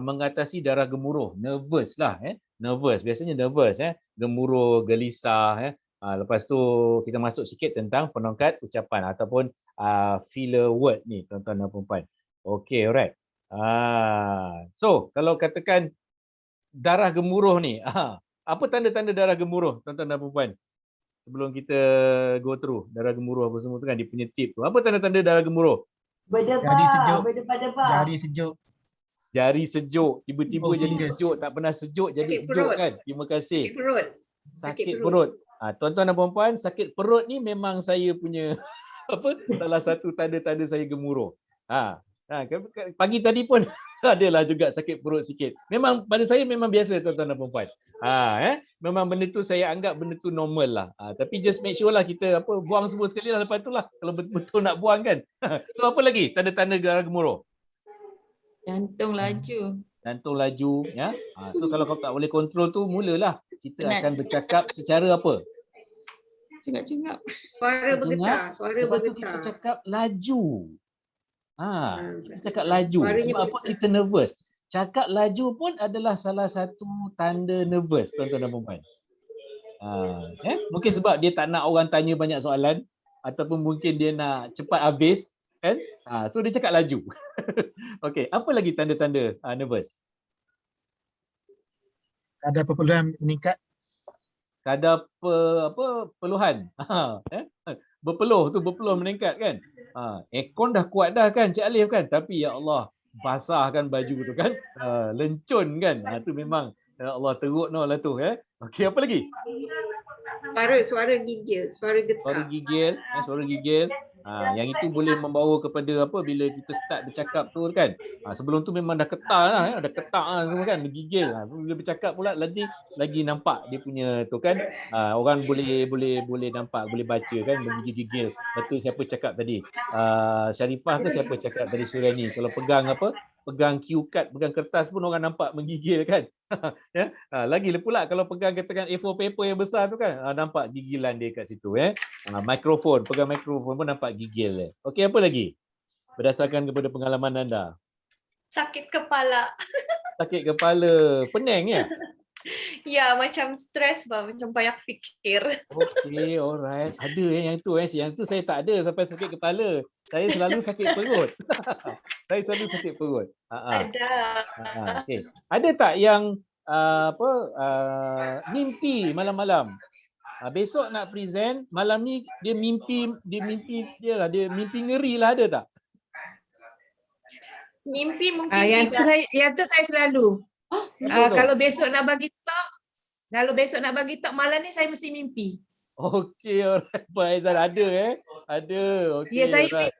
mengatasi darah gemuruh, nervous lah nervous, biasanya nervous gemuruh, gelisah lepas tu kita masuk sikit tentang penongkat ucapan ataupun filler word ni tuan-tuan dan puan-puan. Okay, alright. So kalau katakan darah gemuruh ni, apa tanda-tanda darah gemuruh tuan-tuan dan puan-puan? Sebelum kita go through darah gemuruh apa semua tu kan, dia punya tip tu. Apa tanda-tanda darah gemuruh? Jari sejuk. Jari sejuk, tiba-tiba jadi sejuk, tak pernah sejuk jadi Sakit sejuk perut. kan. Terima kasih. Sakit Sakit perut. Tuan-tuan dan puan-puan, sakit perut ni memang saya punya salah satu tanda-tanda saya gemuruh. Pagi tadi pun adalah juga sakit perut sikit. Memang pada saya memang biasa tuan-tuan dan puan-puan. Memang benda tu saya anggap benda tu normal lah. Tapi just make sure lah kita buang semua sekali lah lepas tu lah kalau betul-betul nak buang kan. So apa lagi tanda-tanda darah gemuruh? Jantung laju. Jantung laju ya. So kalau kau tak boleh kontrol tu, mulalah kita akan bercakap secara apa? Cengap-cengap. Suara bergetar, Lepas tu kita cakap laju. Kita cakap laju. Sebab apa? Kita nervous. Cakap laju pun adalah salah satu tanda nervous tuan-tuan dan puan-puan. Mungkin sebab dia tak nak orang tanya banyak soalan ataupun mungkin dia nak cepat habis kan? So dia cakap laju. Okey, apa lagi tanda-tanda nervous? Kadar perpeluhan meningkat. Kadar peluhan. Berpeluh meningkat kan? Aircon dah kuat dah kan Cik Alif kan, tapi ya Allah basahkan baju tu kan, lencun kan. Tu memang ya Allah teruk lah tu Okey, apa lagi? Suara gigil, suara getar. Suara gigil. Yang itu boleh membawa kepada bila kita start bercakap tu kan. Sebelum tu memang dah ketar lah, dah ketak semua kan, gigil. Bila bercakap pula lagi nampak dia punya tu kan. Orang boleh nampak, boleh baca kan, bergigil. Betul siapa cakap tadi? Sharifah ke siapa cakap tadi Suriani? Kalau pegang cue card, pegang kertas pun orang nampak menggigil kan. Lagi pula kalau pegang katakan A4 paper yang besar tu kan, nampak gigilan dia kat situ mikrofon, pegang mikrofon pun nampak gigil. Okey, apa lagi berdasarkan kepada pengalaman anda? Sakit kepala. Sakit kepala, pening ya? Ya, macam stres macam banyak fikir. Okey, alright. Ada yang tu saya tak ada sampai sakit kepala. Saya selalu sakit perut. Saya selalu sakit perut. Ada. Okey. Ada tak yang mimpi malam-malam? Besok nak present, malam ni dia mimpi ngeri lah, ada tak? Mimpi mungkin Yang tu saya selalu. Kalau besok nak bagi talk malam ni saya mesti mimpi. Okey, alright. Faizal ada Ada. Okey, Ya, saya alright.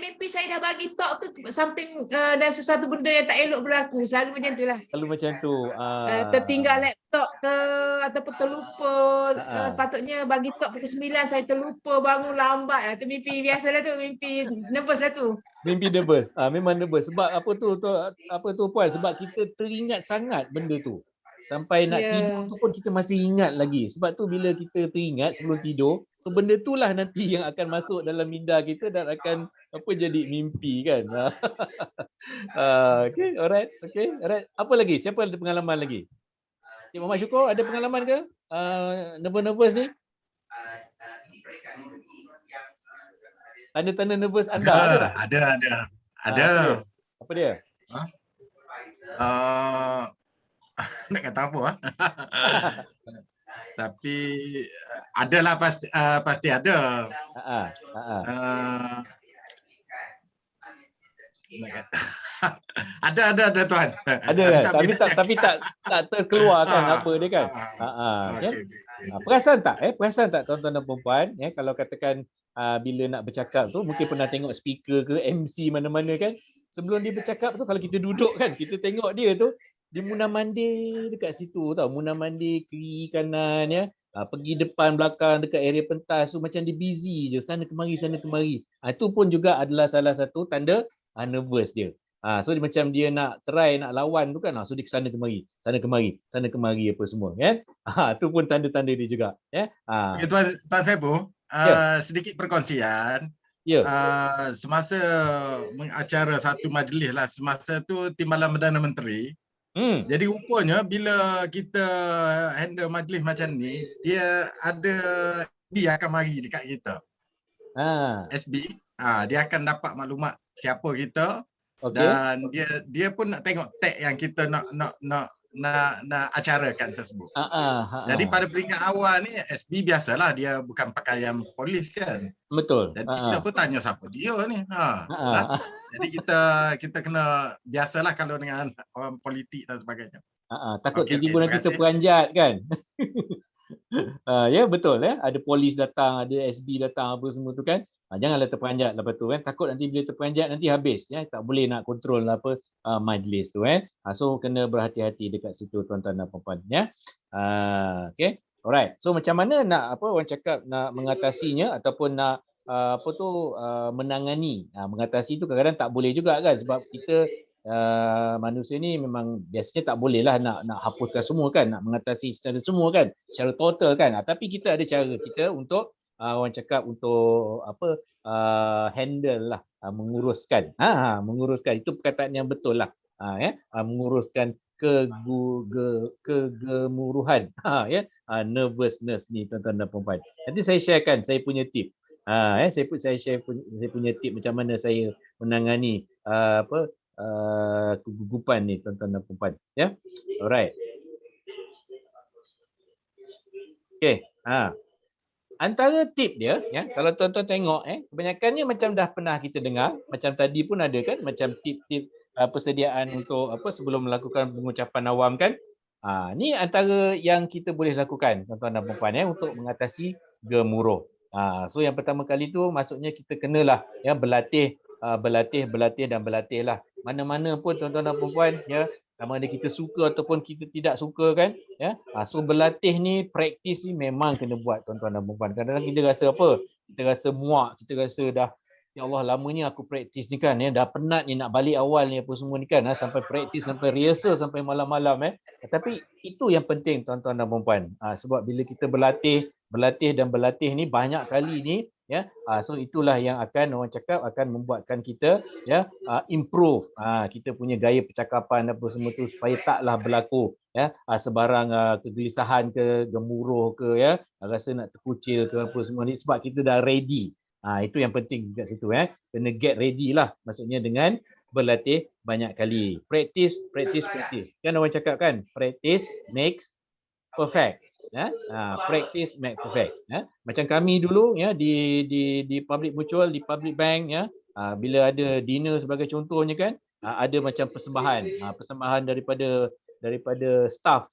mimpi saya dah bagi talk tu something dan sesuatu benda yang tak elok berlaku. Selalu macam tu lah. Selalu macam tu. Tertinggal laptop ataupun terlupa. Ah. Patutnya bagi talk pukul 9, saya terlupa bangun lambat. Itu mimpi biasalah tu, mimpi nervous lah tu. Mimpi nervous. Memang nervous. Sebab apa tu Puan? Sebab kita teringat sangat benda tu. Sampai nak tidur tu pun kita masih ingat lagi. Sebab tu bila kita teringat sebelum tidur, so benda itulah nanti yang akan masuk dalam minda kita dan akan jadi mimpi kan. Okay, alright. Okay, alright. Apa lagi? Siapa ada pengalaman lagi? Cik Muhammad Syukur ada pengalaman ke? Nervous ni? Tanda-tanda nervous anda ada tak? Ada. Apa dia? Nak kata apa? Tapi adalah pasti ada. Nak kata. Ada tuan. Ada kan? Tapi tak terkeluarkan apa dia kan. Perasan tak tuan-tuan dan puan kalau katakan bila nak bercakap tu mungkin pernah tengok speaker ke MC mana-mana kan. Sebelum dia bercakap tu kalau kita duduk kan, kita tengok dia tu dia mundar-mandir dekat situ tau, mundar-mandir kiri kanan pergi depan belakang dekat area pentas tu macam dia busy je sana kemari. Itu pun juga adalah salah satu tanda nervous dia. So dia macam dia nak try nak lawan tu kan, so dia sana kemari apa semua kan. Tu pun tanda-tanda dia juga Okay, Tuan Saibu, sedikit perkongsian. Semasa mengacara satu majlis lah, semasa tu Timbalan Perdana Menteri. Jadi rupanya bila kita handle majlis macam ni, dia ada SB akan mari dekat kita. SB, dia akan dapat maklumat siapa kita. Dan dia pun nak tengok tag yang kita nak acarakan tersebut. Jadi pada peringkat awal ni SB biasalah dia bukan pakaian polis kan. Betul. Jadi kita pun tanya siapa dia ni. Jadi kita kena biasalah kalau dengan orang politik dan sebagainya. Takut tiba-tiba nanti terperanjat kan. Ya betul ada polis datang, ada SB datang apa semua tu kan. Janganlah terperanjat lepas tu kan. Takut nanti bila terperanjat nanti habis tak boleh nak kontrol apa majlis tu So kena berhati-hati dekat situ tuan-tuan dan puan-puan Okay. Alright. So macam mana nak orang cakap nak mengatasinya ataupun nak menangani. Mengatasi tu kadang-kadang tak boleh juga kan sebab kita manusia ni memang biasanya tak boleh lah nak hapuskan semua kan, nak mengatasi secara semua kan, secara total kan. Tapi kita ada cara kita untuk orang cakap untuk handle lah, menguruskan. Menguruskan itu perkataan yang betul lah. Menguruskan kegemuruhan nervousness ni tuan-tuan dan puan-puan. Nanti saya sharekan saya punya tip. Saya share saya punya tip macam mana saya menangani kegugupan ni tuan-tuan dan puan-puan alright. Okey. Antara tip dia kalau tuan-tuan tengok kebanyakannya macam dah pernah kita dengar, macam tadi pun ada kan, macam tip-tip persediaan untuk sebelum melakukan pengucapan awam kan. Ni antara yang kita boleh lakukan tuan-tuan dan puan-puan untuk mengatasi gemuruh. So yang pertama kali tu maksudnya kita kenalah berlatih lah. Mana-mana pun tuan-tuan dan puan-puan sama ada kita suka ataupun kita tidak suka kan so berlatih ni, praktis ni memang kena buat tuan-tuan dan puan-puan. Kadang-kadang kita rasa kita rasa muak, kita rasa dah ya Allah lamanya aku praktis ni kan dah penat ni nak balik awal ni apa semua ni kan sampai praktis sampai rehearsal sampai malam-malam tapi itu yang penting tuan-tuan dan puan-puan sebab bila kita berlatih ni banyak kali ni so itulah yang akan orang cakap akan membuatkan kita improve kita punya gaya percakapan apa semua tu supaya taklah berlaku sebarang kegelisahan ke gemuruh ke rasa nak terkucil ke apa semua ni sebab kita dah ready. Itu yang penting kat situ kena get ready lah maksudnya dengan berlatih banyak kali. Practice kan orang cakap kan practice makes perfect. Practice make perfect. Macam kami dulu di public mutual, di public bank bila ada dinner sebagai contohnya kan ada macam persembahan daripada daripada staff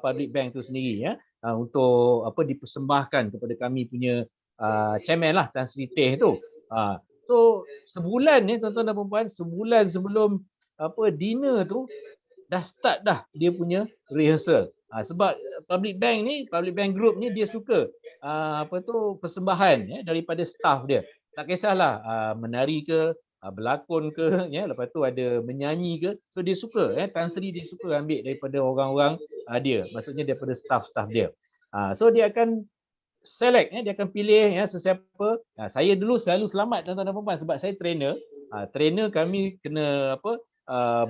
public bank tu sendiri ya, untuk dipersembahkan kepada kami punya chairman lah, Tan Sri Teh tu. So sebulan ni tuan-tuan dan puan-puan, sebulan sebelum dinner tu dah start dah dia punya rehearsal. Sebab public bank group ni dia suka persembahan ya, daripada staff dia. Tak kisahlah menari ke, berlakon ke ya, lepas tu ada menyanyi ke. So dia suka Tan Sri dia suka ambil daripada orang-orang dia, maksudnya daripada staff-staff dia. So dia akan select dia akan pilih sesiapa. Saya dulu selalu selamat tuan-tuan dan puan-puan sebab saya trainer. Trainer kami kena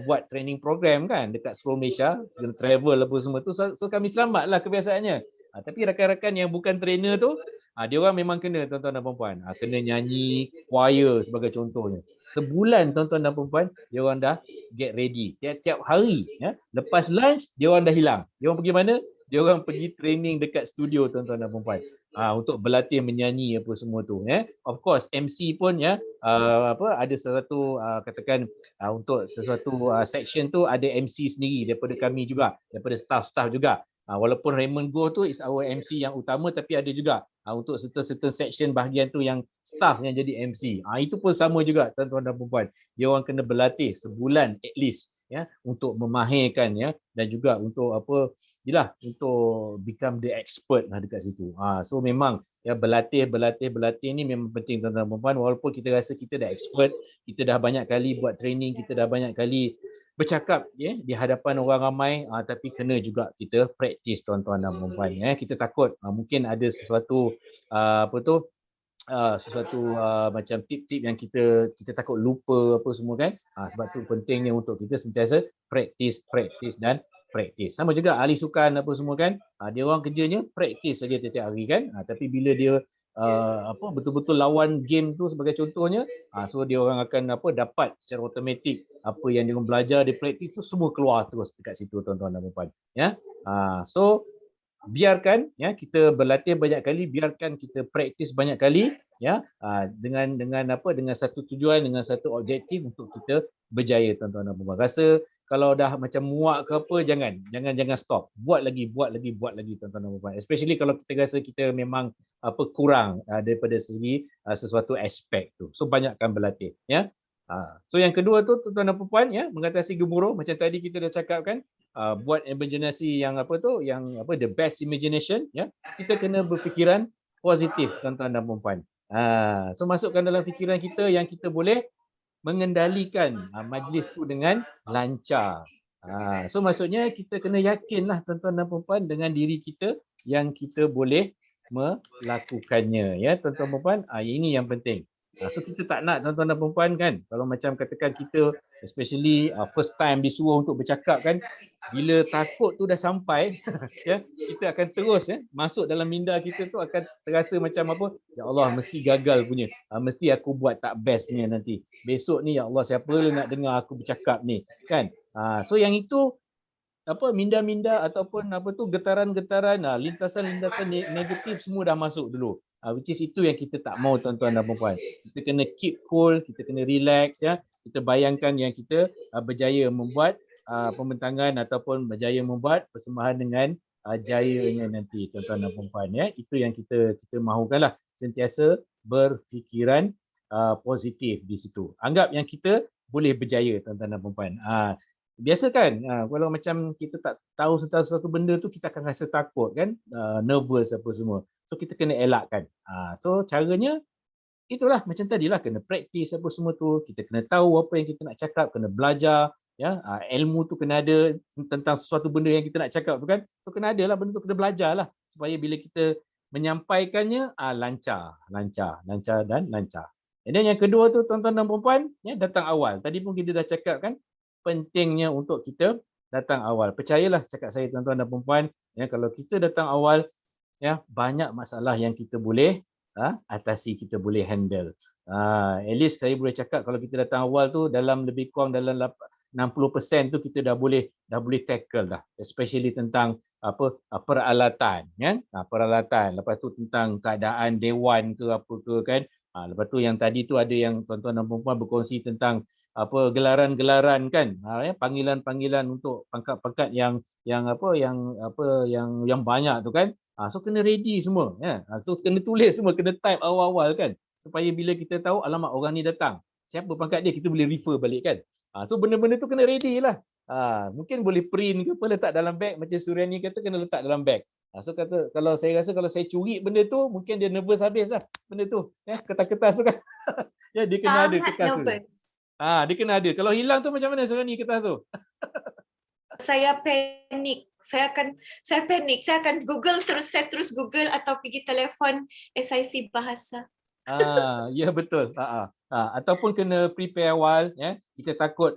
buat training program kan dekat seluruh Malaysia, kena travel apa semua tu, so kami selamatlah kebiasaannya. Tapi rakan-rakan yang bukan trainer tu, dia orang memang kena tuan-tuan dan puan-puan, kena nyanyi choir sebagai contohnya. Sebulan tuan-tuan dan puan-puan, dia orang dah get ready. Tiap-tiap hari lepas lunch dia orang dah hilang. Dia orang pergi mana? Dia orang pergi training dekat studio tuan-tuan dan puan-puan. Untuk berlatih menyanyi apa semua tu Of course MC pun ada sesuatu katakan untuk sesuatu section tu ada MC sendiri daripada kami juga, daripada staff-staff juga. Walaupun Raymond Goh tu is our MC yang utama, tapi ada juga untuk certain section bahagian tu yang staff yang jadi MC. Itu pun sama juga tuan-tuan dan puan-puan. Dia orang kena berlatih sebulan at least untuk memahirkan dan juga untuk untuk become the expert lah dekat situ. So memang berlatih ni memang penting tuan-tuan dan puan-puan. Walaupun kita rasa kita dah expert, kita dah banyak kali buat training, kita dah banyak kali bercakap di hadapan orang ramai, tapi kena juga kita praktis tuan-tuan dan puan-puan. Kita takut mungkin ada sesuatu macam tip-tip yang kita takut lupa apa semua kan. Sebab tu pentingnya untuk kita sentiasa praktis dan praktis. Sama juga ahli sukan apa semua kan, dia orang kerjanya praktis saja tiap-tiap hari kan. Tapi bila dia betul-betul lawan game tu sebagai contohnya, so dia orang akan dapat secara automatik apa yang dia orang belajar, dia praktis tu semua keluar terus dekat situ tuan-tuan dan puan-puan. So biarkan kita berlatih banyak kali, biarkan kita praktis banyak kali dengan satu tujuan, dengan satu objektif untuk kita berjaya tuan-tuan dan puan-puan. Rasa kalau dah macam muak ke apa, jangan stop. Buat lagi tuan-tuan dan puan-puan. Especially kalau kita rasa kita memang kurang daripada segi sesuatu aspek tu. So banyakkan berlatih So yang kedua tu tuan-tuan dan puan-puan mengatasi gemuruh, macam tadi kita dah cakap kan, buat imaginasi yang the best imagination kita kena berfikiran positif tuan-tuan dan puan-puan. So masukkan dalam fikiran kita yang kita boleh mengendalikan majlis tu dengan lancar. So maksudnya kita kena yakinlah tuan-tuan dan puan-puan dengan diri kita yang kita boleh melakukannya tuan-tuan dan puan-puan. Ini yang penting. So kita tak nak tuan-tuan dan puan-puan kan, kalau macam katakan kita especially first time disuruh untuk bercakap kan, bila takut tu dah sampai kita akan terus masuk dalam minda kita tu akan terasa macam ya Allah mesti gagal punya, mesti aku buat tak bestnya nanti, besok ni ya Allah siapa nak dengar aku bercakap ni kan. So yang itu minda-minda ataupun getaran-getaran, lintasan-lintasan negatif semua dah masuk dulu. Which is itu yang kita tak mau tuan-tuan dan puan-puan. Kita kena keep cool, kita kena relax Kita bayangkan yang kita berjaya membuat pembentangan ataupun berjaya membuat persembahan dengan jayanya nanti tuan-tuan dan puan-puan Itu yang kita mahukanlah, sentiasa berfikiran positif di situ. Anggap yang kita boleh berjaya tuan-tuan dan puan-puan. Biasa kan kalau macam kita tak tahu sesuatu benda tu kita akan rasa takut kan, nervous apa semua. So kita kena elakkan. So caranya itulah macam tadilah, kena praktis apa semua tu, kita kena tahu apa yang kita nak cakap, kena belajar ilmu tu kena ada tentang sesuatu benda yang kita nak cakap tu kan. So kena ada lah benda tu, kena belajarlah supaya bila kita menyampaikannya lancar. Dan yang kedua tu tuan-tuan dan puan-puan datang awal. Tadi pun kita dah cakap kan, pentingnya untuk kita datang awal. Percayalah cakap saya tuan-tuan dan puan-puan, kalau kita datang awal banyak masalah yang kita boleh atasi, kita boleh handle. At least saya boleh cakap kalau kita datang awal tu dalam lebih kurang dalam 60% tu kita dah boleh tackle dah, especially tentang peralatan peralatan, lepas tu tentang keadaan dewan ke apa ke kan. Lepas tu yang tadi tu ada yang tuan-tuan dan puan-puan berkongsi tentang gelaran-gelaran kan, panggilan-panggilan untuk pangkat-pangkat yang banyak tu kan. So kena ready semua ya. So kena tulis semua, kena type awal-awal kan, supaya bila kita tahu alamat orang ni datang, siapa pangkat dia, kita boleh refer balik kan. So benda-benda tu kena ready lah. Mungkin boleh print ke apa, letak dalam beg macam Suryani kata, kena letak dalam beg. So kata, kalau saya rasa kalau saya curi benda tu, mungkin dia nervous habis lah benda tu ya, kertas-kertas tu kan. Ya, dia kena ada kertas tu. Dia kena ada. Kalau hilang tu macam mana Suryani kertas tu? Saya panik. Saya akan Google saya terus Google atau pergi telefon SIC bahasa. Ya betul. Ataupun kena prepare awal ya. Kita takut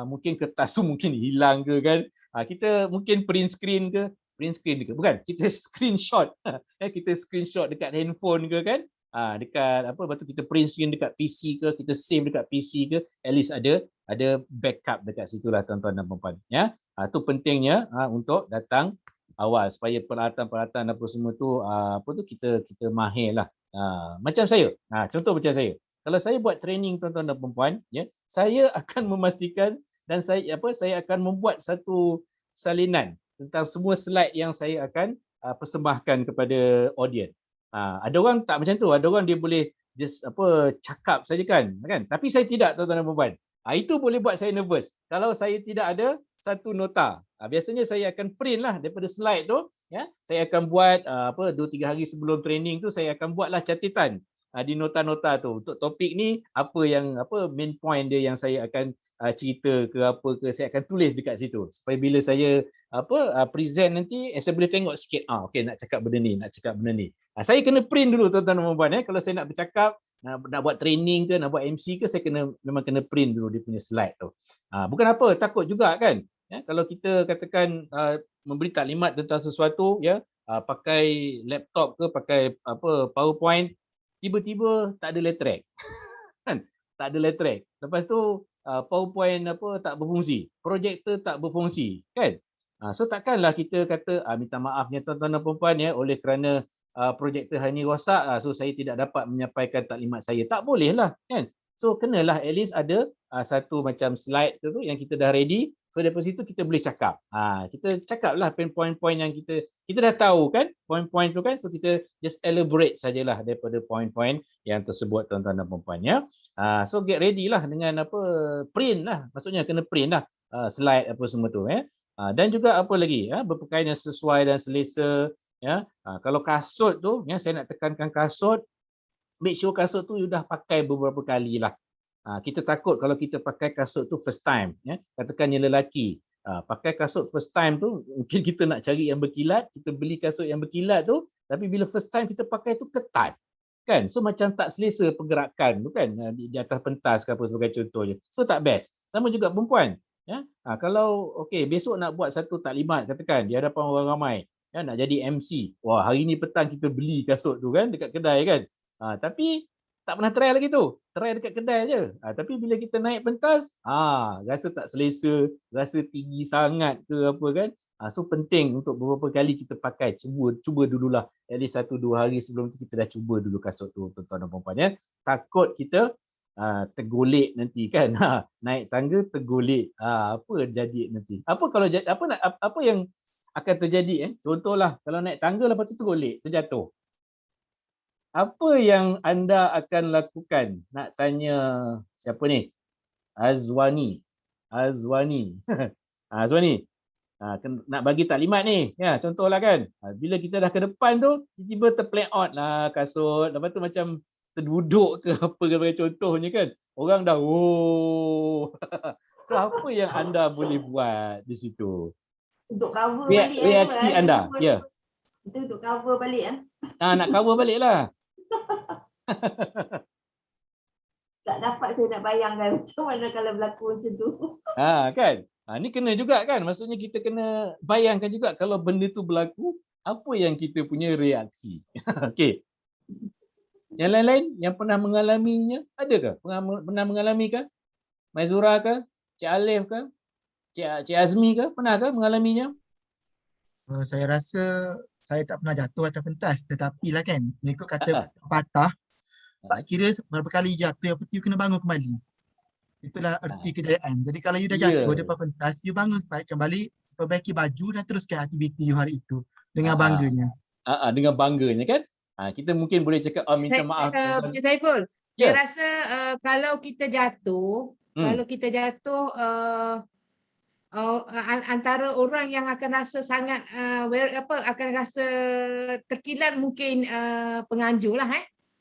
mungkin kertas tu mungkin hilang ke kan. Kita mungkin print screen ke, bukan, kita screenshot. Kita screenshot dekat handphone ke kan. Dekat lepas tu kita print screen dekat PC ke, kita save dekat PC ke, at least ada backup dekat situlah tuan-tuan dan puan-puan ya. Tu pentingnya untuk datang awal supaya peralatan-peralatan apa semua tu kita mahir lah. Macam saya, contoh macam saya. Kalau saya buat training tuan-tuan dan puan-puan ya, saya akan memastikan dan saya akan membuat satu salinan tentang semua slide yang saya akan persembahkan kepada audience. Ada orang tak macam tu, ada orang dia boleh just cakap saja kan, tapi saya tidak tuan-tuan dan puan-puan. Itu boleh buat saya nervous. Kalau saya tidak ada satu nota, biasanya saya akan print lah daripada slide tu ya. Saya akan buat 2-3 hari sebelum training tu, saya akan buatlah catatan di nota-nota tu untuk topik ni, main point dia yang saya akan cerita ke apa ke, saya akan tulis dekat situ supaya bila saya present nanti saya boleh tengok sikit, okey nak cakap benda ni. Saya kena print dulu tuan-tuan dan puan-puan kalau saya nak bercakap, nak buat training ke, nak buat MC ke, saya memang kena print dulu dia punya slide tu. Bukan apa, takut juga kan ya, kalau kita katakan memberi taklimat tentang sesuatu ya, pakai laptop ke, pakai PowerPoint, tiba-tiba tak ada letterhead. Kan? Tak ada letterhead. Lepas tu PowerPoint tak berfungsi, projektor tak berfungsi kan. So takkanlah kita kata minta maafnya tuan-tuan dan puan-puan ya, oleh kerana projektor hari ini rosak, so saya tidak dapat menyampaikan taklimat saya. Tak boleh lah kan. So kenalah at least ada satu macam slide tu yang kita dah ready. So daripada situ kita boleh cakap. Kita cakaplah point-point yang kita dah tahu kan, point-point tu kan. So kita just elaborate sajalah daripada point-point yang tersebut tuan-tuan dan puan-puan ya. So get ready lah dengan print lah. Maksudnya kena print lah slide apa semua tu ya. Dan juga apa lagi berpakaian yang sesuai dan selesa ya. Kalau kasut tu ya, saya nak tekankan kasut, make sure kasut tu you dah pakai beberapa kali lah. Kita takut kalau kita pakai kasut tu first time ya, katakan yang lelaki pakai kasut first time tu, mungkin kita nak cari yang berkilat, kita beli kasut yang berkilat tu, tapi bila first time kita pakai tu ketat kan, so macam tak selesa pergerakan tu kan, di atas pentas ke apa sebagai contohnya, so tak best. Sama juga perempuan ya. Kalau okey besok nak buat satu taklimat katakan di hadapan orang ramai ya, nak jadi MC, wah hari ni petang kita beli kasut tu kan dekat kedai kan, tapi tak pernah try lagi tu, try dekat kedai je. Tapi bila kita naik pentas, rasa tak selesa, rasa tinggi sangat ke apa kan. So penting untuk beberapa kali kita pakai, cuba dululah at least 1-2 hari sebelum tu kita dah cuba dulu kasut tu tuan-tuan dan puan-puan ya. Takut kita tergolek nanti kan. Naik tangga tergolek. Apa jadi nanti? Apa yang akan terjadi contohlah kalau naik tangga lepas tu tergolek, terjatuh. Apa yang anda akan lakukan? Nak tanya siapa ni? Azwani. Azwani, nak bagi taklimat ni. Ya, contohlah kan. Bila kita dah ke depan tu, tiba-tiba terplay out lah kasut. Lepas tu macam terduduk ke apa ke contohnya kan. Orang dah So apa yang anda boleh buat di situ? Untuk cover balik reaksi anda. Ya. Itu untuk cover balik nak cover balik lah. Tak dapat saya nak bayangkan macam mana kalau berlaku macam tu. Kan? Ni kena juga kan. Maksudnya kita kena bayangkan juga kalau benda tu berlaku, apa yang kita punya reaksi. Okey. Yang lain-lain yang pernah mengalaminya, adakah? Pernah mengalami ke? Maizura ke? Cik Alif ke? Cik Azmi ke? Pernah ke mengalaminya? Saya rasa saya tak pernah jatuh atas pentas, tetapi lah kan, mengikut kata patah, tak kira berapa kali jatuh, yang penting kena bangun kembali. Itulah erti kejayaan. Jadi kalau you dah Ya. jatuh depan pentas, you bangun kembali, perbaiki baju dan teruskan aktiviti you hari itu dengan bangganya. Dengan bangganya kan. Kita mungkin boleh cakap minta maaf. Encik Saiful, saya Ya. rasa kalau kita jatuh, antara orang yang akan rasa sangat akan rasa terkilan mungkin penganjur lah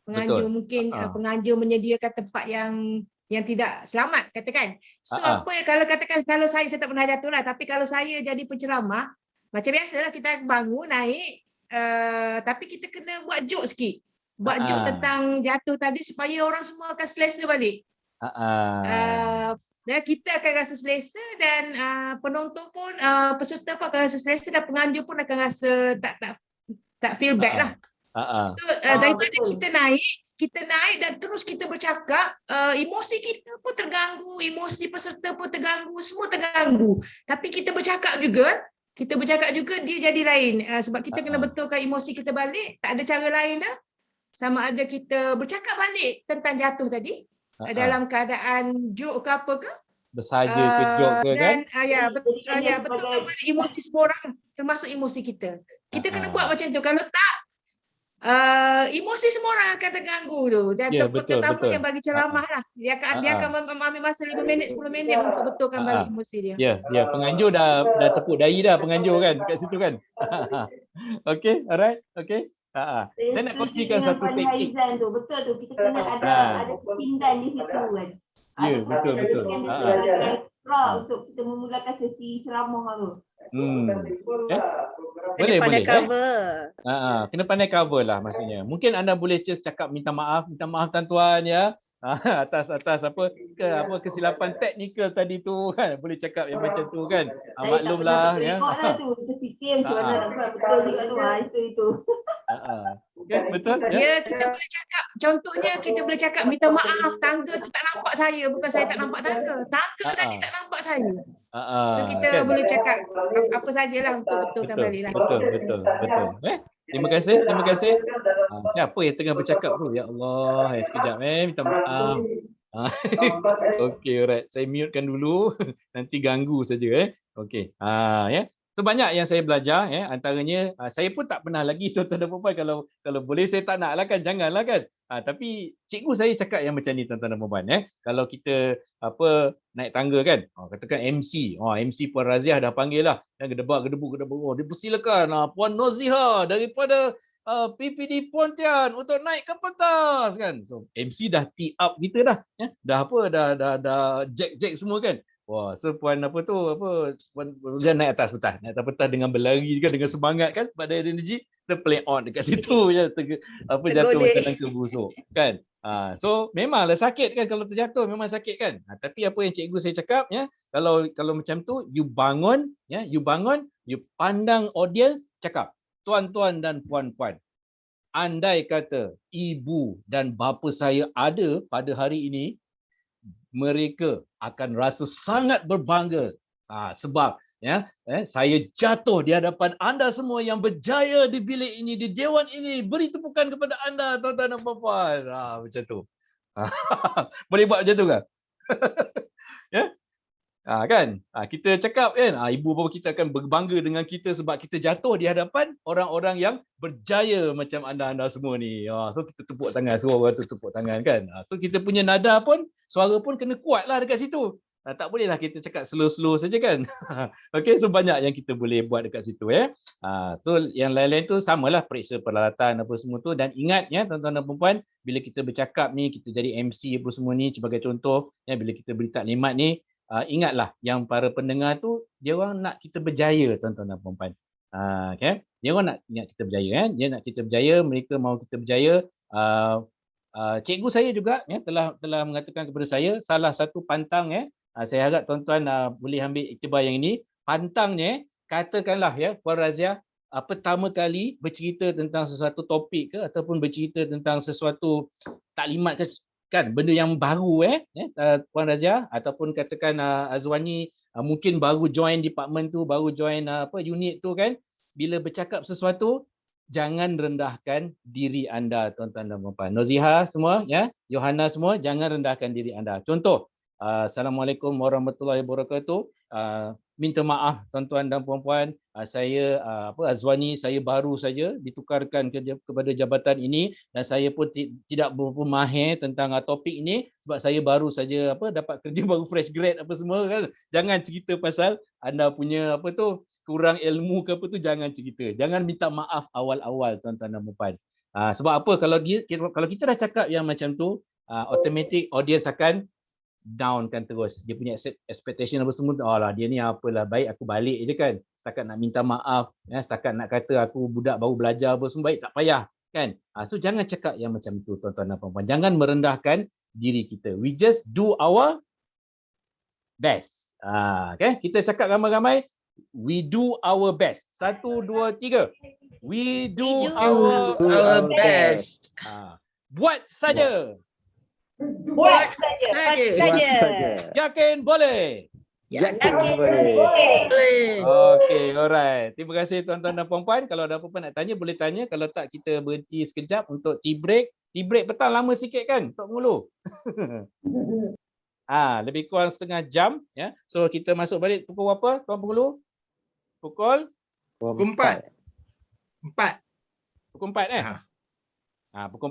penganjur. Betul. Mungkin penganjur menyediakan tempat yang tidak selamat katakan. So kalau saya tak pernah jatuh lah, tapi kalau saya jadi penceramah macam biasalah, kita bangun naik tapi kita kena buat joke sikit. Buat joke tentang jatuh tadi supaya orang semua akan selesa balik. Dan kita akan rasa selesa dan penonton pun, peserta pun akan rasa selesa dan penganjur pun akan rasa tak feel bad lah. So, daripada kita naik dan terus kita bercakap, emosi kita pun terganggu, emosi peserta pun terganggu, semua terganggu. Tapi kita bercakap juga dia jadi lain. Sebab kita kena betulkan emosi kita balik, tak ada cara lain dah. Sama ada kita bercakap balik tentang jatuh tadi, dalam keadaan joke ke apa ke, bersaja ke joke ke kan? Dan betulkan balik emosi semua orang, termasuk emosi kita. Kita kena buat macam tu. Kalau tak, emosi semua orang akan terganggu tu. Dan tetamu yang bagi ceramah lah, dia akan mengambil masa 5 minit 10 minit untuk betulkan balik emosi dia. Ya, penganjur dah tepuk dahi dah penganjur kan kat situ kan. Okey, alright. Okey. Saya nak kongsikan satu teknik. Tu betul tu, kita kena ada pindan di situ kan. Ya, betul. Untuk kita memulakan sesi ceramah tu. Boleh. Cover. Kena pandai cover lah maksudnya. Mungkin anda boleh just cakap minta maaf tuan-tuan ya. Atas apa kesilapan teknikal tadi tu kan. Boleh cakap yang macam tu kan. Maklumlah ya. Tengoklah tu, kita fikir macam mana nak buat betul juga tu. Itu. Kan betul ya. Ya, kita boleh cakap, contohnya kita boleh cakap minta maaf, tangga tu tak nampak saya, bukan saya tak nampak tangga. Tangga tadi tak nampak saya. So kita kan? boleh cakap apa sajalah untuk betulkan balik lah. Betul. Terima kasih. Siapa yang tengah bercakap tu? Ya Allah, sekejap minta maaf. Okey, alright. Saya mutekan dulu. Nanti ganggu saja Okey. Ya. So banyak yang saya belajar antaranya saya pun tak pernah lagi tuan-tuan dan puan, kalau boleh saya tak nak lah kan, janganlah kan. Tapi cikgu saya cakap yang macam ni tuan-tuan dan puan kalau kita naik tangga kan, katakan MC Puan Raziah dah panggil lah, gedebuk, dipersilakan Puan Noziha daripada PPD Pontian untuk naik ke pentas kan. So MC dah tee up kita dah dah jack semua kan. Wah, so puan puan dia naik atas pentas dengan berlari kan, dengan semangat kan, sebab dia ada energi, kita play on dekat situ je jatuh macam tangga busuk kan. So memanglah sakit kan kalau terjatuh, memang sakit kan. Tapi apa yang cikgu saya cakap kalau macam tu you bangun, you pandang audience, cakap, tuan-tuan dan puan-puan, andai kata ibu dan bapa saya ada pada hari ini, mereka akan rasa sangat berbangga sebab saya jatuh di hadapan anda semua yang berjaya di bilik ini, di dewan ini. Beri tepukan kepada anda tuan-tuan dan puan-puan. Macam tu. Boleh buat macam tu kan? Kan kita cakap kan, ibu bapa kita akan berbangga dengan kita sebab kita jatuh di hadapan orang-orang yang berjaya macam anda semua ni. So kita tepuk tangan, suruh orang tu tepuk tangan kan. So kita punya nada pun, suara pun kena kuat lah dekat situ. Tak bolehlah kita cakap slow-slow saja kan. Okey, so banyak yang kita boleh buat dekat situ So yang lain-lain tu samalah, periksa peralatan apa semua tu. Dan ingat tuan-tuan dan puan-puan, bila kita bercakap ni, kita jadi MC apa semua ni, sebagai contoh bila kita beri taklimat ni, ingatlah yang para pendengar tu, dia orang nak kita berjaya tuan-tuan dan puan-puan. Okay? Dia orang nak kita berjaya dia nak kita berjaya, mereka mahu kita berjaya. Cikgu saya juga telah mengatakan kepada saya salah satu pantang saya harap tuan-tuan boleh ambil iktibar yang ini. Pantangnya, katakanlah Puan Raziah pertama kali bercerita tentang sesuatu topik ke ataupun bercerita tentang sesuatu taklimat kan, benda yang baru Puan Raziah, ataupun katakan Azwani mungkin baru join department tu, baru join unit tu kan. Bila bercakap sesuatu, jangan rendahkan diri anda tuan-tuan dan puan-puan. Noziha semua Yohana semua, jangan rendahkan diri anda. Contoh, Assalamualaikum warahmatullahi wabarakatuh. Minta maaf tuan-tuan dan puan-puan, saya Azwani, saya baru saja ditukarkan kepada jabatan ini dan saya pun tidak berapa mahir tentang topik ini sebab saya baru saja dapat kerja baru fresh grade apa semua kan. Jangan cerita pasal anda punya kurang ilmu ke apa tu, jangan cerita. Jangan minta maaf awal-awal tuan-tuan dan puan-puan. Sebab apa, kalau kita dah cakap yang macam tu, automatic audience akan down kan terus. Dia punya expectation apa semua, lah dia ni apalah, baik aku balik je kan. Setakat nak minta maaf, setakat nak kata aku budak baru belajar apa semua, baik tak payah kan. So jangan cakap yang macam tu tuan-tuan dan puan-puan. Jangan merendahkan diri kita. We just do our best. Okay, kita cakap ramai-ramai. We do our best. 1, 2, 3. We do our best. Buat saja. Buat saja. Yakin boleh. Yakin boleh. Okey, alright. Terima kasih tuan-tuan dan puan-puan. Kalau ada apa-apa nak tanya boleh tanya. Kalau tak kita berhenti sekejap untuk tea break. Tea break petang lama sikit kan Tok Mulu. Lebih kurang setengah jam ya. So kita masuk balik pukul berapa Tuan Pengulu? Pukul 4. Pukul 4 pukul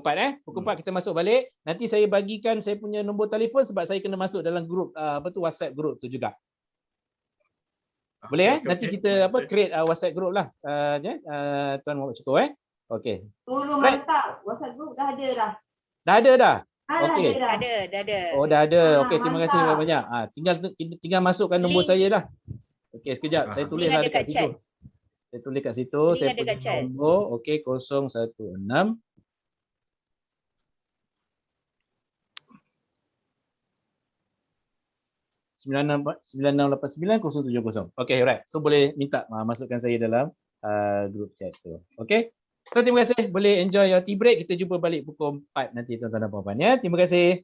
4 Pukul 4 kita masuk balik. Nanti saya bagikan saya punya nombor telefon sebab saya kena masuk dalam grup WhatsApp grup tu juga. Boleh nanti kita create WhatsApp group lah. Tuan Muhammad Syukur Okey. Mantap. WhatsApp group dah ada dah. Dah ada dah. Okey. Dah ada. Oh dah ada. Okey, terima kasih banyak. Tinggal masukkan nombor saya dah. Okey, sekejap. Saya tulislah dekat situ. Saya tulis kat situ. Saya punya nombor. Okey, 016 9689 070. Okey, alright. So boleh minta masukkan saya dalam group chat tu. Okey. So terima kasih. Boleh enjoy your tea break. Kita jumpa balik pukul 4 nanti tuan-tuan dan puan-puan ya. Terima kasih.